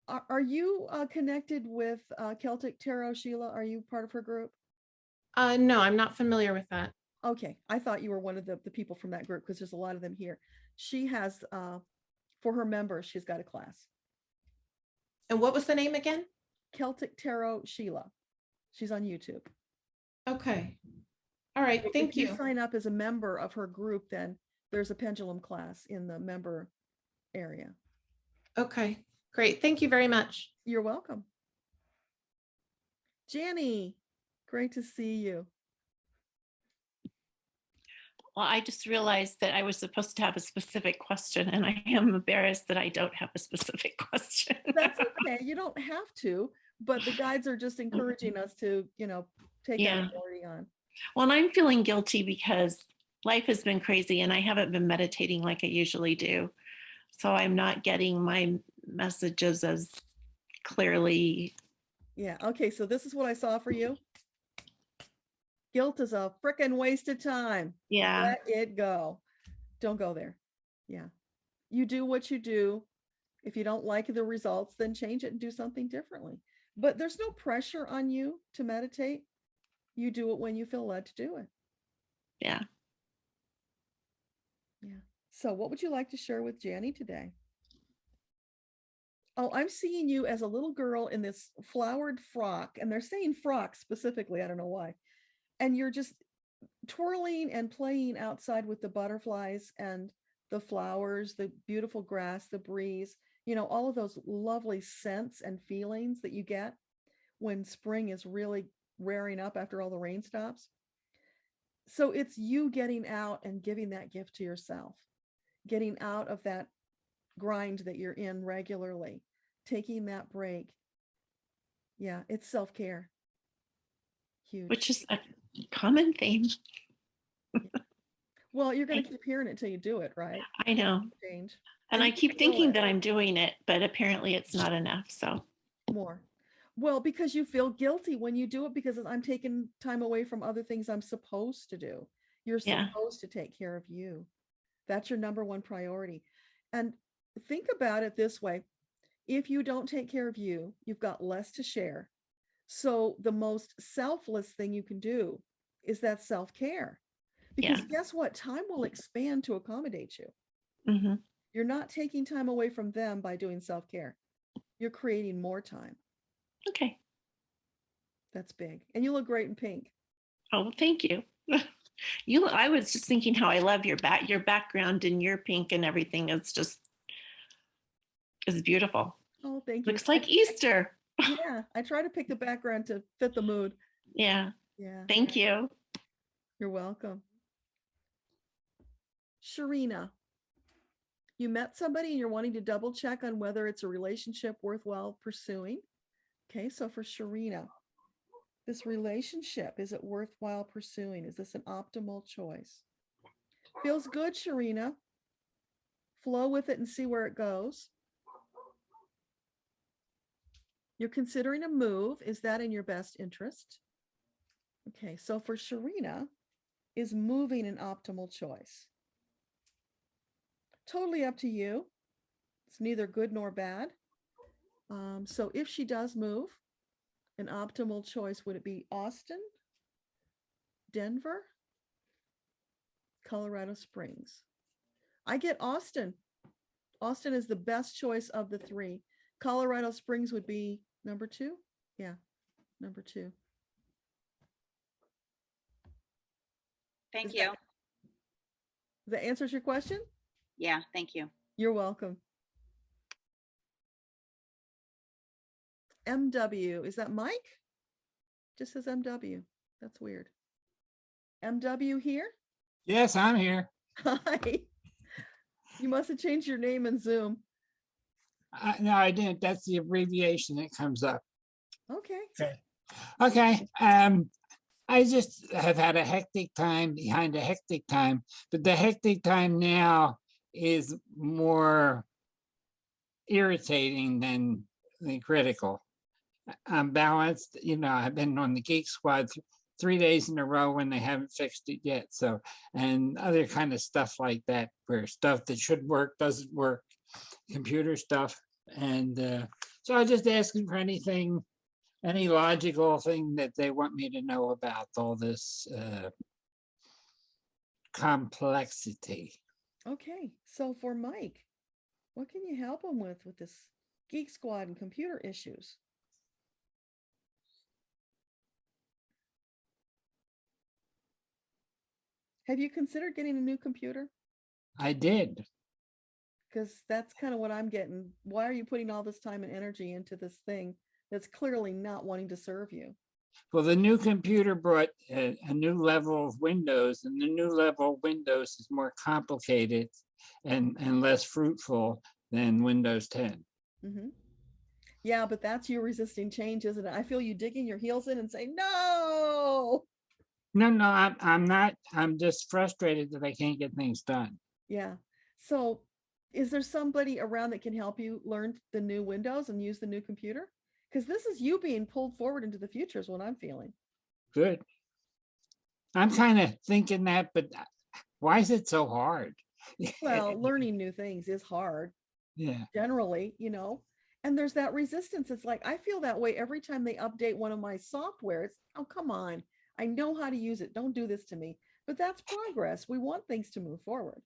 are you connected with Celtic Tarot, Sheila? Are you part of her group?
No, I'm not familiar with that.
Okay. I thought you were one of the people from that group because there's a lot of them here. She has, for her members, she's got a class.
And what was the name again?
Celtic Tarot Sheila. She's on YouTube.
Okay. All right. Thank you.
If you sign up as a member of her group, then there's a pendulum class in the member area.
Okay, great. Thank you very much.
You're welcome. Jenny, great to see you.
Well, I just realized that I was supposed to have a specific question, and I am embarrassed that I don't have a specific question.
That's okay. You don't have to, but the guides are just encouraging us to, you know, take that authority on.
Well, I'm feeling guilty because life has been crazy and I haven't been meditating like I usually do. So I'm not getting my messages as clearly.
Yeah. Okay. So this is what I saw for you. Guilt is a frickin' waste of time.
Yeah.
Let it go. Don't go there. Yeah. You do what you do. If you don't like the results, then change it and do something differently. But there's no pressure on you to meditate. You do it when you feel led to do it.
Yeah.
Yeah. So what would you like to share with Janny today? Oh, I'm seeing you as a little girl in this flowered frock, and they're saying frock specifically. I don't know why. And you're just twirling and playing outside with the butterflies and the flowers, the beautiful grass, the breeze, all of those lovely scents and feelings that you get when spring is really rearing up after all the rain stops. So it's you getting out and giving that gift to yourself, getting out of that grind that you're in regularly, taking that break. Yeah, it's self-care. Huge.
Which is a common theme.
Well, you're going to keep hearing it till you do it, right?
I know.
Change.
And I
you
keep
feel
thinking
it.
that I'm doing it, but apparently it's not enough. So
More. Well, because you feel guilty when you do it, because I'm taking time away from other things I'm supposed to do. You're
Yeah.
supposed to take care of you. That's your number one priority. And think about it this way. If you don't take care of you, you've got less to share. So the most selfless thing you can do is that self-care. Because guess what? Time will expand to accommodate you.
Mm-hmm.
You're not taking time away from them by doing self-care. You're creating more time.
Okay.
That's big. And you look great in pink.
Oh, thank you. I was just thinking how I love your background and your pink and everything is beautiful.
Oh, thank you.
Looks like Easter.
Yeah, I try to pick the background to fit the mood.
Yeah.
Yeah.
Thank you.
You're welcome. Sharina, you met somebody and you're wanting to double check on whether it's a relationship worthwhile pursuing. Okay, so for Sharina, this relationship, is it worthwhile pursuing? Is this an optimal choice? Feels good, Sharina. Flow with it and see where it goes. You're considering a move. Is that in your best interest? Okay, so for Sharina, is moving an optimal choice? Totally up to you. It's neither good nor bad. So if she does move, an optimal choice, would it be Austin, Denver, Colorado Springs? I get Austin. Austin is the best choice of the three. Colorado Springs would be number 2. Yeah, number 2.
Thank you.
That answers your question?
Yeah, thank you.
You're welcome. MW, is that Mike? Just says MW. That's weird. MW here?
Yes, I'm here.
Hi. You must have changed your name in Zoom.
No, I didn't. That's the abbreviation that comes up.
Okay.
Okay. I just have had a hectic time behind a hectic time, but the hectic time now is more irritating than critical. I'm balanced. I've been on the Geek Squad 3 days in a row when they haven't fixed it yet. So, and other kind of stuff like that, where stuff that should work doesn't work, computer stuff. And so I was just asking for anything, any logical thing that they want me to know about all this complexity.
Okay. So for Mike, what can you help him with this Geek Squad and computer issues? Have you considered getting a new computer?
I did.
Because that's kind of what I'm getting. Why are you putting all this time and energy into this thing that's clearly not wanting to serve you?
Well, the new computer brought a new level of Windows, and the new level of Windows is more complicated and less fruitful than Windows 10.
Mm-hmm. Yeah, but that's you resisting change, isn't it? I feel you digging your heels in and saying, no.
No, I'm not. I'm just frustrated that I can't get things done.
Yeah. So is there somebody around that can help you learn the new Windows and use the new computer? Because this is you being pulled forward into the future is what I'm feeling.
Good. I'm kind of thinking that, but why is it so hard?
Well, learning new things is hard.
Yeah.
Generally, and there's that resistance. It's like, I feel that way every time they update one of my software. It's, oh, come on. I know how to use it. Don't do this to me. But that's progress. We want things to move forward.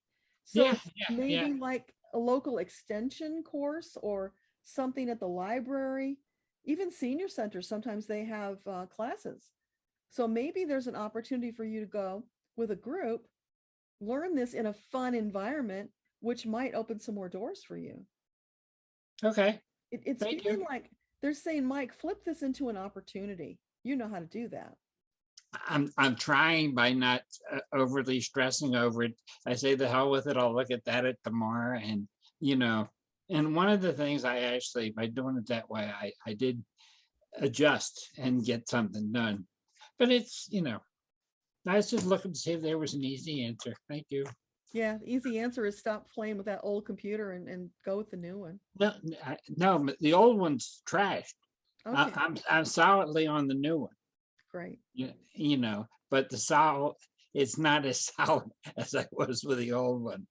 So maybe like a local extension course or something at the library, even senior centers, sometimes they have classes. So maybe there's an opportunity for you to go with a group, learn this in a fun environment, which might open some more doors for you.
Okay.
It's
Thank
feeling
you.
like they're saying, Mike, flip this into an opportunity. You know how to do that.
I'm trying by not overly stressing over it. I say the hell with it. I'll look at that tomorrow, and and one of the things I actually, by doing it that way, I did adjust and get something done. But it's I was just looking to see if there was an easy answer. Thank you.
Yeah, the easy answer is stop playing with that old computer and go with the new one.
No, the old one's trashed.
Okay.
I'm solidly on the new one.
Great.
But the solid, it's not as solid as I was with the old one.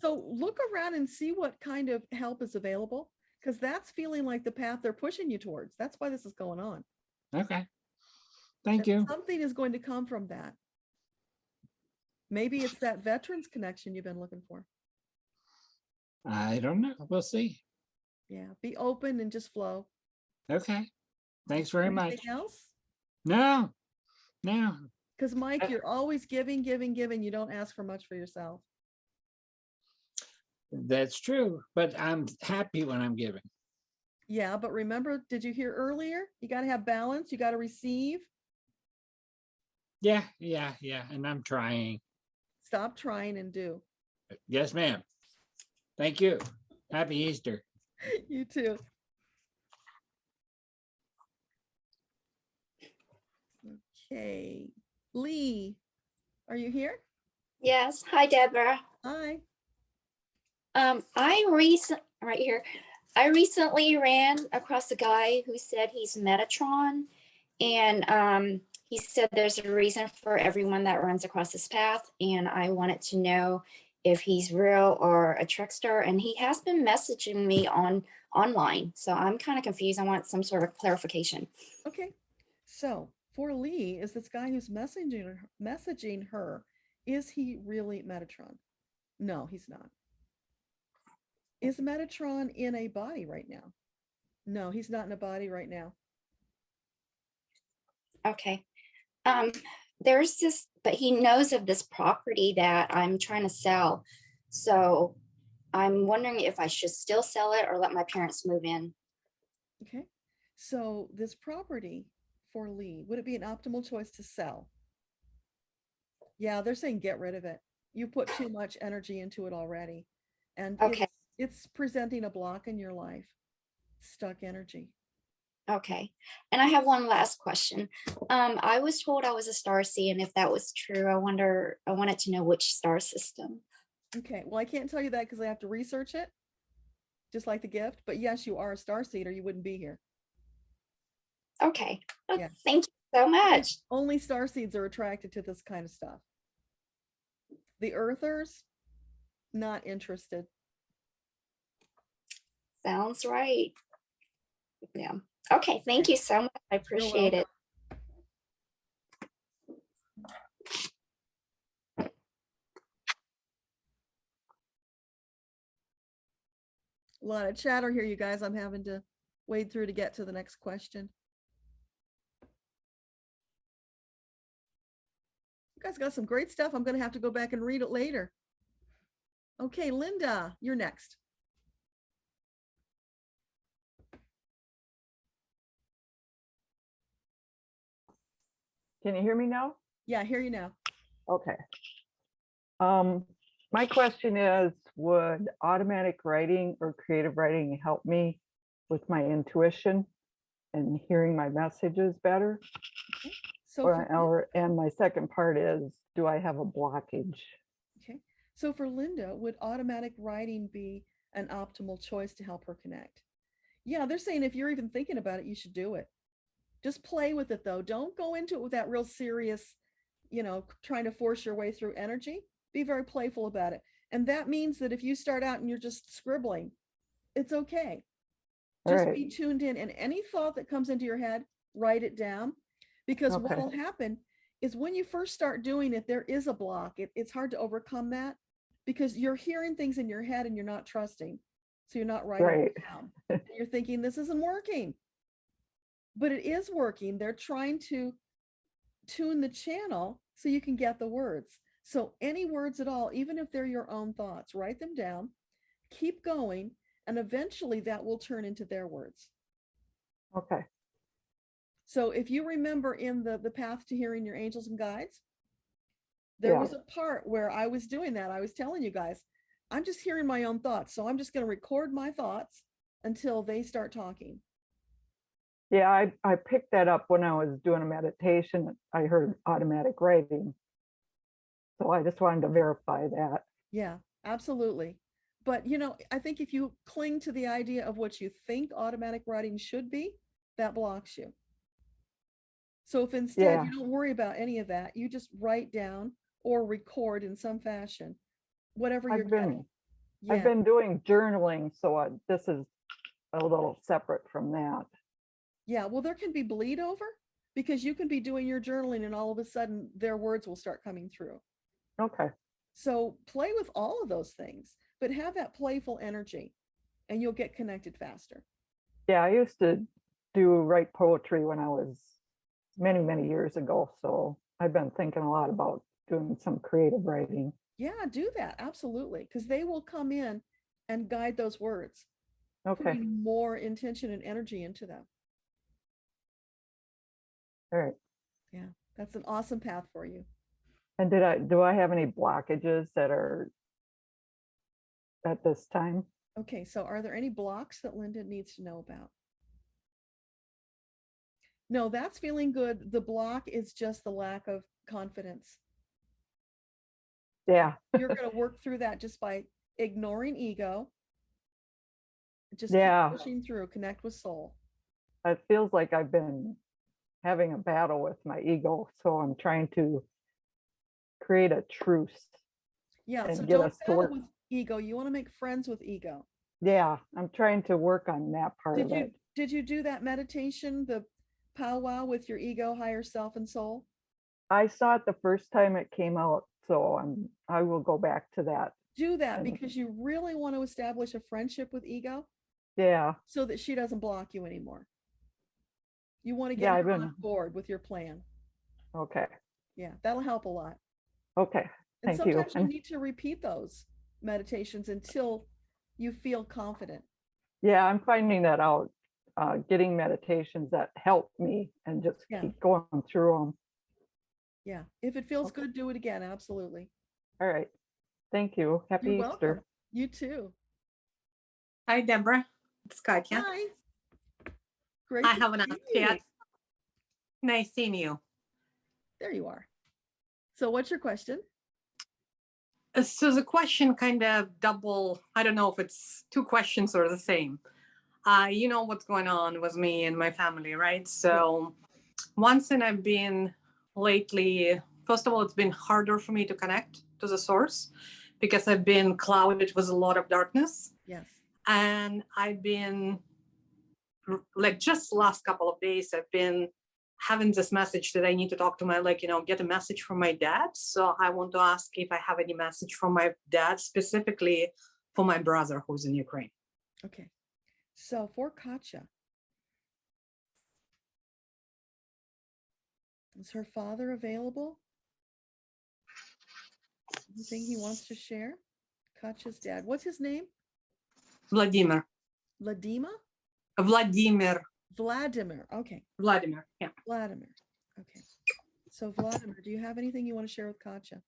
So look around and see what kind of help is available, because that's feeling like the path they're pushing you towards. That's why this is going on.
Okay. Thank you.
Something is going to come from that. Maybe it's that veterans connection you've been looking for.
I don't know. We'll see.
Yeah. Be open and just flow.
Okay. Thanks very much.
Anything else?
No.
Because Mike, you're always giving. You don't ask for much for yourself.
That's true, but I'm happy when I'm giving.
Yeah, but remember, did you hear earlier? You got to have balance. You got to receive.
Yeah. And I'm trying.
Stop trying and do.
Yes, ma'am. Thank you. Happy Easter.
You too. Okay. Lee, are you here?
Yes. Hi, Deborah.
Hi.
Right here. I recently ran across a guy who said he's Metatron, and he said there's a reason for everyone that runs across this path, and I wanted to know if he's real or a trickster. And he has been messaging me online, so I'm kind of confused. I want some sort of clarification.
Okay. So for Lee, is this guy who's messaging her, is he really Metatron? No, he's not. Is Metatron in a body right now? No, he's not in a body right now.
Okay. There's this, but he knows of this property that I'm trying to sell. So I'm wondering if I should still sell it or let my parents move in.
Okay. So this property for Lee, would it be an optimal choice to sell? Yeah, they're saying get rid of it. You put too much energy into it already. And
okay.
It's presenting a block in your life. Stuck energy.
Okay. And I have one last question. I was told I was a starseed, and if that was true, I wanted to know which star system.
Okay. Well, I can't tell you that because I have to research it, just like the gift. But yes, you are a starseed, or you wouldn't be here.
Okay. Oh,
yeah.
Thank you so much.
Only starseeds are attracted to this kind of stuff. The earthers, not interested.
Sounds right. Yeah. Okay. Thank you so much. I appreciate it.
A lot of chatter here, you guys. I'm having to wade through to get to the next question. You guys got some great stuff. I'm going to have to go back and read it later. Okay, Linda, you're next.
Can you hear me now?
Yeah, I hear you now.
Okay. My question is, would automatic writing or creative writing help me with my intuition and hearing my messages better?
Okay. So
and my second part is, do I have a blockage?
Okay. So for Linda, would automatic writing be an optimal choice to help her connect? Yeah, they're saying if you're even thinking about it, you should do it. Just play with it though. Don't go into it with that real serious, trying to force your way through energy. Be very playful about it. And that means that if you start out and you're just scribbling, it's okay. Just be tuned in, and any thought that comes into your head, write it down, because what will happen is when you first start doing it, there is a block. It's hard to overcome that because you're hearing things in your head and you're not trusting. So you're not writing it down. You're thinking this isn't working. But it is working. They're trying to tune the channel so you can get the words. So any words at all, even if they're your own thoughts, write them down, keep going, and eventually that will turn into their words.
Okay.
So if you remember in the path to hearing your angels and guides, there was a part where I was doing that. I was telling you guys, I'm just hearing my own thoughts. So I'm just going to record my thoughts until they start talking.
Yeah, I picked that up when I was doing a meditation. I heard automatic writing. So I just wanted to verify that.
Yeah, absolutely. But, you know, I think if you cling to the idea of what you think automatic writing should be, that blocks you. So if instead you don't worry about any of that, you just write down or record in some fashion, whatever you're getting.
I've been doing journaling, so this is a little separate from that.
Yeah, well, there can be bleed over because you can be doing your journaling and all of a sudden their words will start coming through.
Okay.
So play with all of those things, but have that playful energy and you'll get connected faster.
Yeah, I used to write poetry when I was many, many years ago. So I've been thinking a lot about doing some creative writing.
Yeah, do that. Absolutely. Because they will come in and guide those words.
Okay.
Putting more intention and energy into them.
All right.
Yeah, that's an awesome path for you.
And do I have any blockages that are at this time?
Okay, so are there any blocks that Linda needs to know about? No, that's feeling good. The block is just the lack of confidence.
Yeah.
You're going to work through that just by ignoring ego. Just keep pushing through, connect with soul.
It feels like I've been having a battle with my ego. So I'm trying to create a truce.
Yeah,
and
so
get
don't
us to
battle
work.
with ego. You want to make friends with ego.
Yeah, I'm trying to work on that part of it.
Did you do that meditation, the powwow with your ego, higher self, and soul?
I saw it the first time it came out, so I will go back to that.
Do that because you really want to establish a friendship with ego.
Yeah.
So that she doesn't block you anymore. You want to get her on board with your plan.
Okay.
Yeah, that'll help a lot.
Okay.
And
Thank you.
sometimes you need to repeat those meditations until you feel confident.
Yeah, I'm finding that out, getting meditations that help me and just keep going through them.
Yeah, if it feels good, do it again. Absolutely.
All right. Thank you. Happy
You're
Easter.
welcome. You too.
Hi, Deborah. It's Katya.
Hi. Great.
I haven't asked yet. Nice seeing you.
There you are. So what's your question?
So the question kind of double, I don't know if it's two questions or the same. You know what's going on with me and my family, right? So one thing I've been lately, first of all, it's been harder for me to connect to the source because I've been clouded with a lot of darkness.
Yes.
And I've been, like, just the last couple of days, I've been having this message that I need to talk to my, get a message from my dad. So I want to ask if I have any message from my dad, specifically for my brother who's in Ukraine.
Okay. So for Katya, is her father available? Anything he wants to share? Katya's dad. What's his name?
Vladimir.
Vladima?
Vladimir.
Vladimir. Okay.
Vladimir. Yeah.
Vladimir. Okay. So Vladimir, do you have anything you want to share with Katya?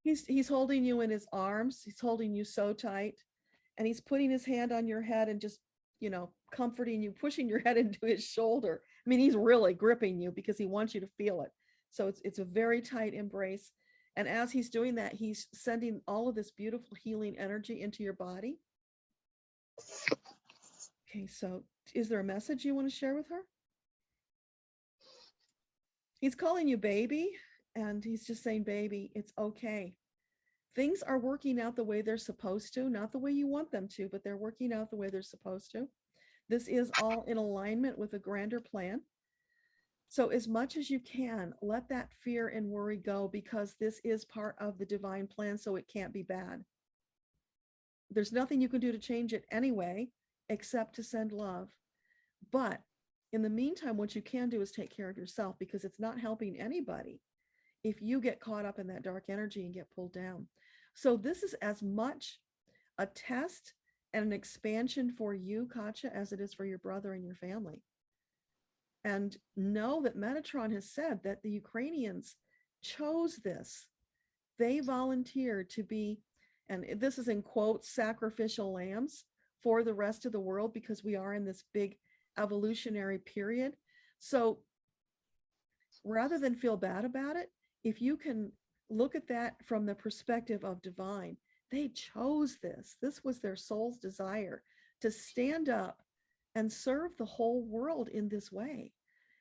He's holding you in his arms. He's holding you so tight. And he's putting his hand on your head and just, comforting you, pushing your head into his shoulder. I mean, he's really gripping you because he wants you to feel it. So it's a very tight embrace. And as he's doing that, he's sending all of this beautiful healing energy into your body. Okay, so is there a message you want to share with her? He's calling you baby, and he's just saying, baby, it's okay. Things are working out the way they're supposed to, not the way you want them to, but they're working out the way they're supposed to. This is all in alignment with a grander plan. So as much as you can, let that fear and worry go, because this is part of the divine plan, so it can't be bad. There's nothing you can do to change it anyway, except to send love. But In the meantime, what you can do is take care of yourself, because it's not helping anybody if you get caught up in that dark energy and get pulled down. So this is as much a test and an expansion for you, Katja, as it is for your brother and your family. And know that Metatron has said that the Ukrainians chose this. They volunteered to be, and this is in quotes, sacrificial lambs for the rest of the world, because we are in this big evolutionary period. So rather than feel bad about it, if you can look at that from the perspective of divine, they chose this. This was their soul's desire to stand up and serve the whole world in this way.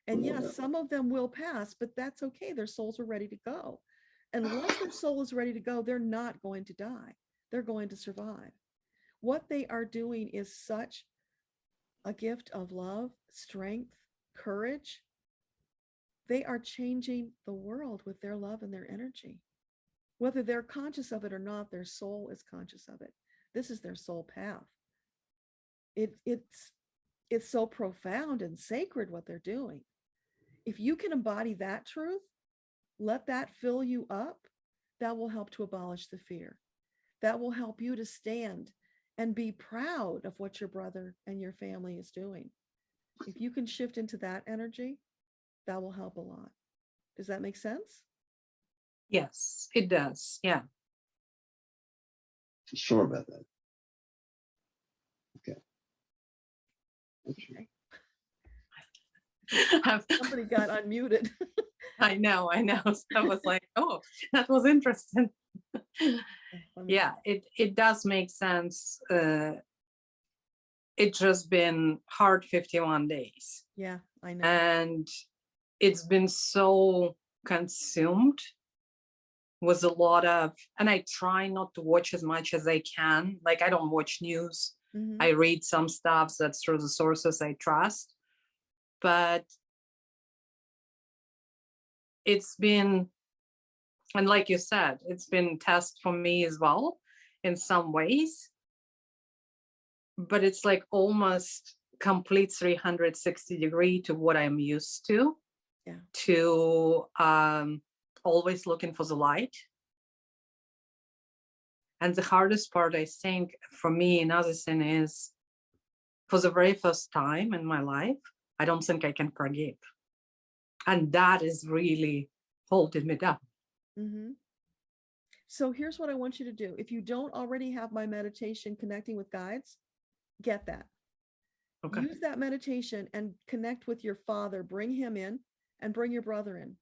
And yes, some of them will pass, but that's okay. Their souls are ready to go. And once their soul is ready to go, they're not going to die. They're going to survive. What they are doing is such a gift of love, strength, courage. They are changing the world with their love and their energy. Whether they're conscious of it or not, their soul is conscious of it. This is their soul path. It's so profound and sacred what they're doing. If you can embody that truth, let that fill you up, that will help to abolish the fear. That will help you to stand and be proud of what your brother and your family is doing. If you can shift into that energy, that will help a lot. Does that make sense?
Yes, it does. Yeah.
Sure about that. Okay.
Somebody got unmuted.
I know. So I was like, oh, that was interesting. Yeah, it does make sense. It's just been hard 51 days.
Yeah, I know.
And it's been so consumed with a lot of, and I try not to watch as much as I can. Like, I don't watch news.
Mhm.
I read some stuff that's through the sources I trust. But it's been, and like you said, it's been a test for me as well in some ways. But it's like almost complete 360-degree to what I'm used to.
Yeah.
To always looking for the light. And the hardest part, I think, for me, another thing is, for the very first time in my life, I don't think I can forgive. And that is really holding me down.
Mm-hmm. So here's what I want you to do. If you don't already have my meditation connecting with guides, get that.
Okay.
Use that meditation and connect with your father. Bring him in and bring your brother in.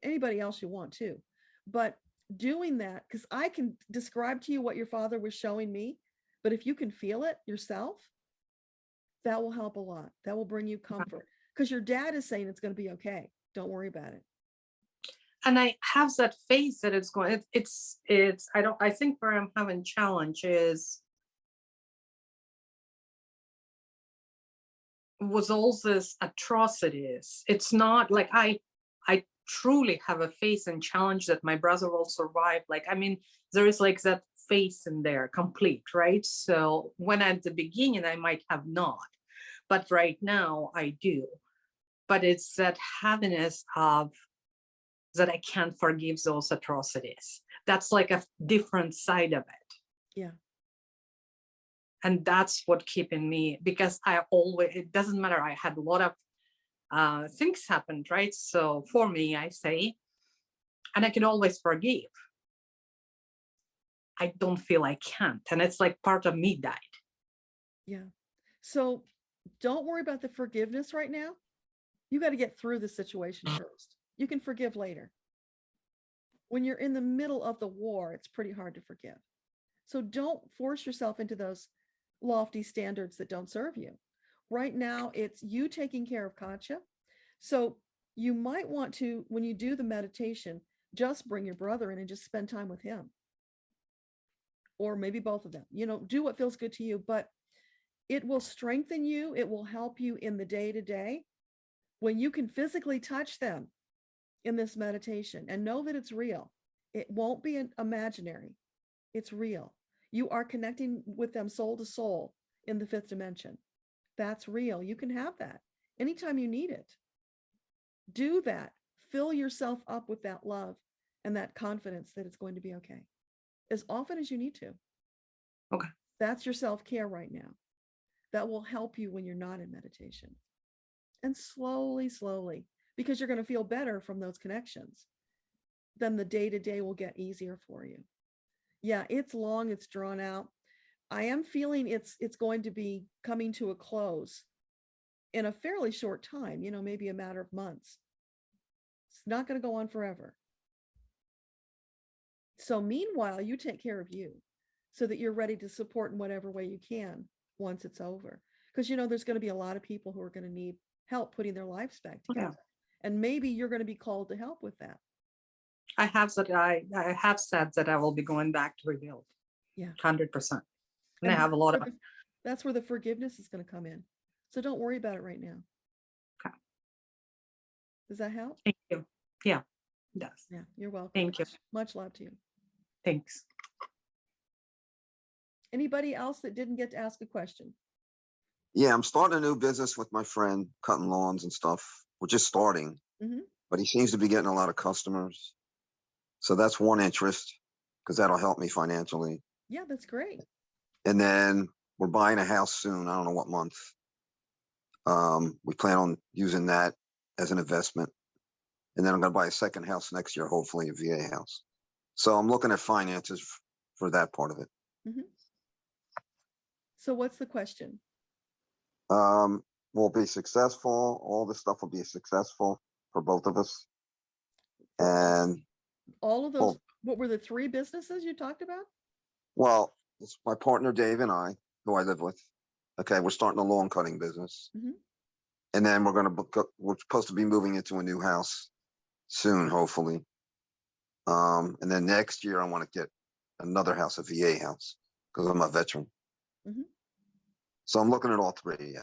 Anybody else you want to. But doing that, because I can describe to you what your father was showing me, but if you can feel it yourself, that will help a lot. That will bring you comfort, because your dad is saying it's going to be okay. Don't worry about it.
And I have that faith that it's going, I think where I'm having challenge is with all this atrocities. It's not like I truly have a faith and challenge that my brother will survive. Like, I mean, there is like that faith in there, complete, right? So when at the beginning, I might have not, but right now I do. But it's that heaviness of that I can't forgive those atrocities. That's like a different side of it.
Yeah.
And that's what keeping me, because it doesn't matter. I had a lot of things happened, right? So for me, I say, and I can always forgive. I don't feel I can't. And it's like part of me died.
Yeah. So don't worry about the forgiveness right now. You got to get through the situation first. You can forgive later. When you're in the middle of the war, it's pretty hard to forgive. So don't force yourself into those lofty standards that don't serve you. Right now, it's you taking care of Katja. So you might want to, when you do the meditation, just bring your brother in and just spend time with him. Or maybe both of them. Do what feels good to you, but it will strengthen you. It will help you in the day-to-day when you can physically touch them in this meditation and know that it's real. It won't be imaginary. It's real. You are connecting with them soul to soul in the fifth dimension. That's real. You can have that. anytime you need it. Do that. Fill yourself up with that love and that confidence that it's going to be okay as often as you need to.
Okay.
That's your self-care right now. That will help you when you're not in meditation. And slowly, slowly, because you're going to feel better from those connections, then the day-to-day will get easier for you. Yeah, it's long, it's drawn out. I am feeling it's going to be coming to a close in a fairly short time, maybe a matter of months. It's not going to go on forever. So meanwhile, you take care of you so that you're ready to support in whatever way you can once it's over. Because, there's going to be a lot of people who are going to need help putting their lives back together. Yeah. And maybe you're going to be called to help with that.
I have said that I will be going back to rebuild.
Yeah.
100%. And I have a lot of.
That's where the forgiveness is going to come in. So don't worry about it right now.
Okay.
Does that help?
Thank you. Yeah, it does.
Yeah, you're welcome.
Thank you.
Much love to you.
Thanks.
Anybody else that didn't get to ask a question?
Yeah, I'm starting a new business with my friend, cutting lawns and stuff. We're just starting, but he seems to be getting a lot of customers. So that's one interest, because that'll help me financially.
Yeah, that's great.
And then we're buying a house soon. I don't know what month. We plan on using that as an investment. And then I'm going to buy a second house next year, hopefully a VA house. So I'm looking at finances for that part of it.
So what's the question?
We'll be successful. All this stuff will be successful for both of us. And
all of those, what were the 3 businesses you talked about?
Well, it's my partner, Dave, and I, who I live with. Okay, we're starting a lawn cutting business. And then we're supposed to be moving into a new house soon, hopefully. And then next year, I want to get another house, a VA house, because I'm a veteran. So I'm looking at all 3. Yeah.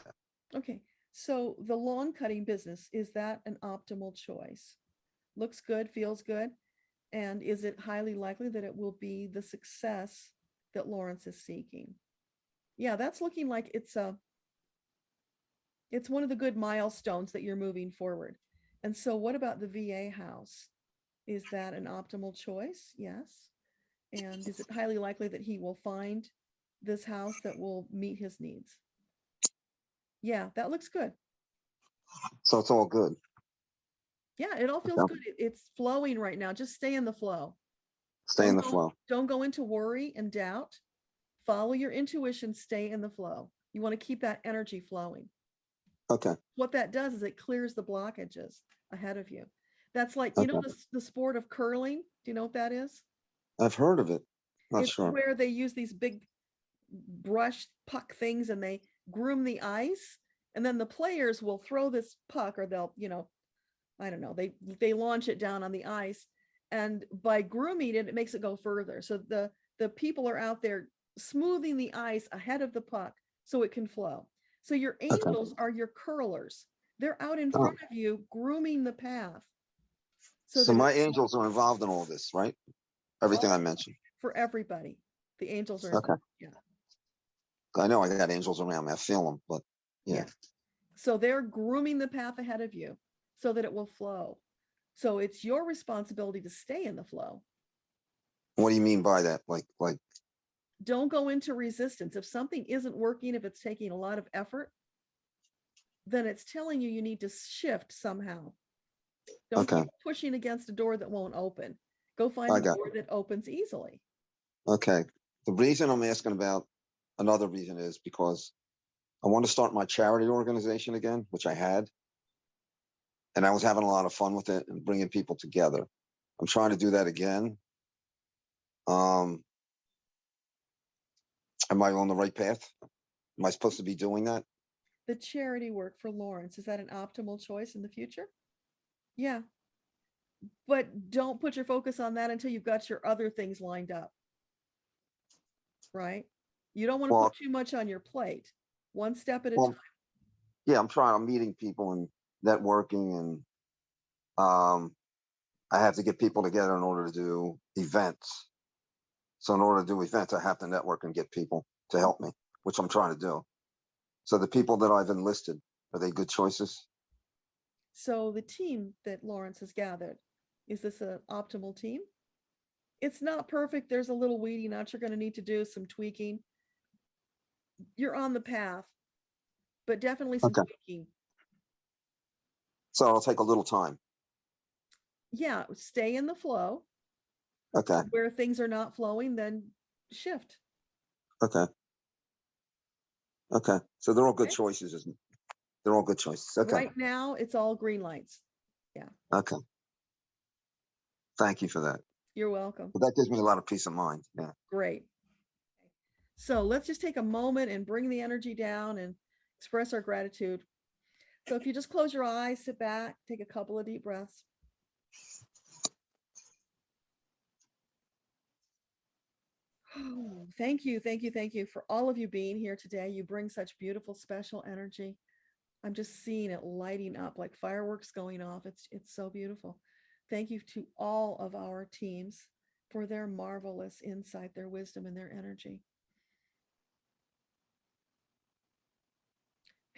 Okay. So the lawn cutting business, is that an optimal choice? Looks good, feels good. And is it highly likely that it will be the success that Lawrence is seeking? Yeah, that's looking like it's one of the good milestones that you're moving forward. And so what about the VA house? Is that an optimal choice? Yes. And is it highly likely that he will find this house that will meet his needs? Yeah, that looks good.
So it's all good.
Yeah, it all feels good. It's flowing right now. Just stay in the flow.
Stay in the flow.
Don't go into worry and doubt. Follow your intuition, stay in the flow. You want to keep that energy flowing.
Okay.
What that does is it clears the blockages ahead of you. That's like, the sport of curling. Do you know what that is?
I've heard of it. Not
It's
sure.
where they use these big brush puck things and they groom the ice. And then the players will throw this puck, or they'll, I don't know, they launch it down on the ice. And by grooming it, it makes it go further. So the people are out there smoothing the ice ahead of the puck so it can flow. So your angels are your curlers. They're out in front of you grooming the path.
So my angels are involved in all this, right? Everything I mentioned.
For everybody. The angels are
okay.
Yeah.
I know I got angels around me. I feel them, but yeah.
So they're grooming the path ahead of you so that it will flow. So it's your responsibility to stay in the flow.
What do you mean by that? Like
don't go into resistance. If something isn't working, if it's taking a lot of effort, then it's telling you need to shift somehow. Don't keep pushing against a door that won't open. Go find a door that opens easily.
Okay. The reason I'm asking about another reason is because I want to start my charity organization again, which I had. And I was having a lot of fun with it and bringing people together. I'm trying to do that again. Am I on the right path? Am I supposed to be doing that?
The charity work for Lawrence, is that an optimal choice in the future? Yeah. But don't put your focus on that until you've got your other things lined up. Right? You don't want to put too much on your plate. One step at a time.
Yeah, I'm meeting people and networking, and I have to get people together in order to do events. So in order to do events, I have to network and get people to help me, which I'm trying to do. So the people that I've enlisted Are they good choices?
So the team that Lawrence has gathered, is this an optimal team? It's not perfect. There's a little weeding out you're going to need to do, some tweaking. You're on the path, but definitely some
Okay.
tweaking.
So it'll take a little time.
Yeah, stay in the flow.
Okay.
Where things are not flowing, then shift.
Okay. Okay. So they're all good
Okay.
choices, isn't it? They're all good choices. Okay.
Right now, it's all green lights. Yeah,
Okay. Thank you for that.
you're welcome.
But that gives me a lot of peace of mind. Yeah.
Great. So let's just take a moment and bring the energy down and express our gratitude. So if you just close your eyes, sit back, take a couple of deep breaths. Oh, thank you, thank you, thank you for all of you being here today. You bring such beautiful, special energy. I'm just seeing it lighting up like fireworks going off. It's so beautiful. Thank you to all of our teams for their marvelous insight, their wisdom, and their energy.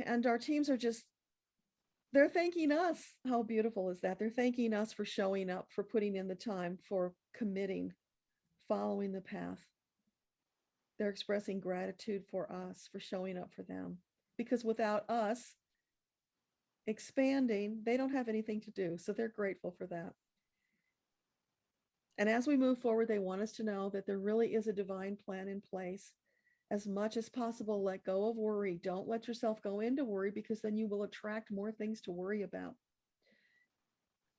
And our teams are just, they're thanking us. How beautiful is that? They're thanking us for showing up, for putting in the time, for committing, following the path. They're expressing gratitude for us, for showing up for them. Because without us expanding, they don't have anything to do. So they're grateful for that. And as we move forward, they want us to know that there really is a divine plan in place. As much as possible, let go of worry. Don't let yourself go into worry, because then you will attract more things to worry about.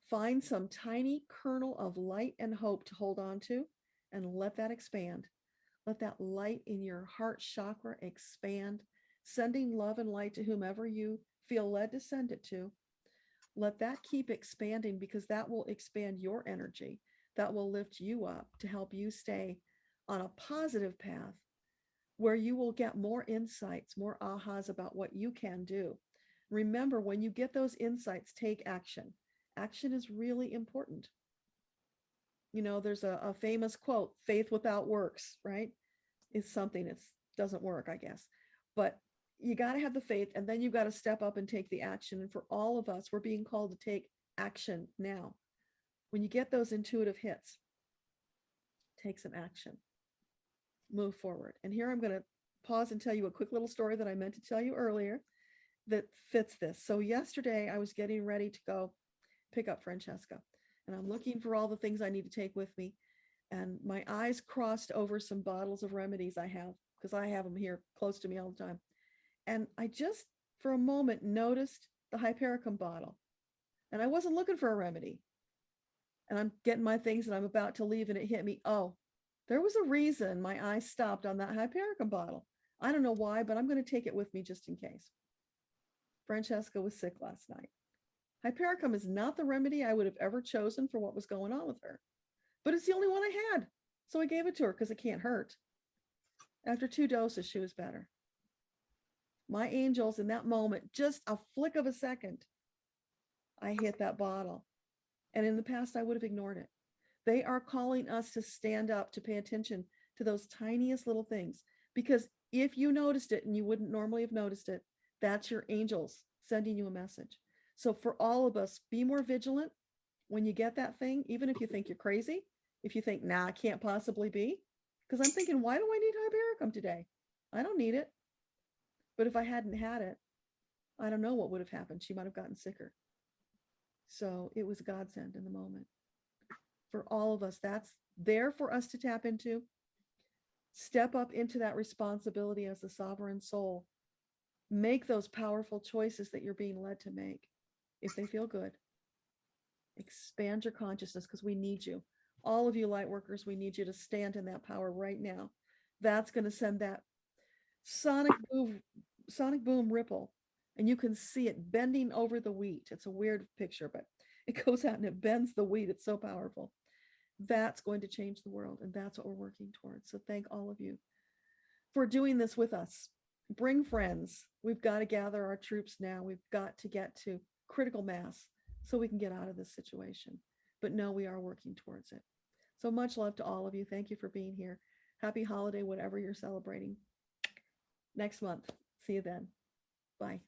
Find some tiny kernel of light and hope to hold on to, and let that expand. Let that light in your heart chakra expand, sending love and light to whomever you feel led to send it to. Let that keep expanding, because that will expand your energy. That will lift you up to help you stay on a positive path, where you will get more insights, more ahas about what you can do. Remember, when you get those insights, take action. Action is really important. You know, there's a famous quote, faith without works, right? It's something that doesn't work, I guess. But you got to have the faith, and then you got to step up and take the action. And for all of us, we're being called to take action now. When you get those intuitive hits, take some action. Move forward. And here I'm going to pause and tell you a quick little story that I meant to tell you earlier that fits this. So yesterday I was getting ready to go pick up Francesca, and I'm looking for all the things I need to take with me. And my eyes crossed over some bottles of remedies I have, because I have them here close to me all the time. And I just, for a moment, noticed the Hypericum bottle. And I wasn't looking for a remedy. And I'm getting my things and I'm about to leave, and it hit me. Oh, there was a reason my eyes stopped on that Hypericum bottle. I don't know why, but I'm going to take it with me just in case. Francesca was sick last night. Hypericum is not the remedy I would have ever chosen for what was going on with her, but it's the only one I had. So I gave it to her because it can't hurt. After 2 doses, she was better. My angels, in that moment, just a flick of a second, I hit that bottle. And in the past, I would have ignored it. They are calling us to stand up, to pay attention to those tiniest little things. Because if you noticed it and you wouldn't normally have noticed it, that's your angels sending you a message. So for all of us, be more vigilant when you get that thing, even if you think you're crazy, if you think, nah, it can't possibly be. Because I'm thinking, why do I need Hypericum today? I don't need it. But if I hadn't had it, I don't know what would have happened. She might have gotten sicker. So it was a godsend in the moment. For all of us, that's there for us to tap into. Step up into that responsibility as the sovereign soul. Make those powerful choices that you're being led to make, if they feel good. Expand your consciousness, because we need you. All of you light workers, we need you to stand in that power right now. That's going to send that sonic boom ripple, and you can see it bending over the wheat. It's a weird picture, but it goes out and it bends the wheat. It's so powerful. That's going to change the world, and that's what we're working towards. So thank all of you for doing this with us. Bring friends. We've got to gather our troops now. We've got to get to critical mass so we can get out of this situation. But no, we are working towards it. So much love to all of you. Thank you for being here. Happy holiday, whatever you're celebrating. Next month. See you then. Bye.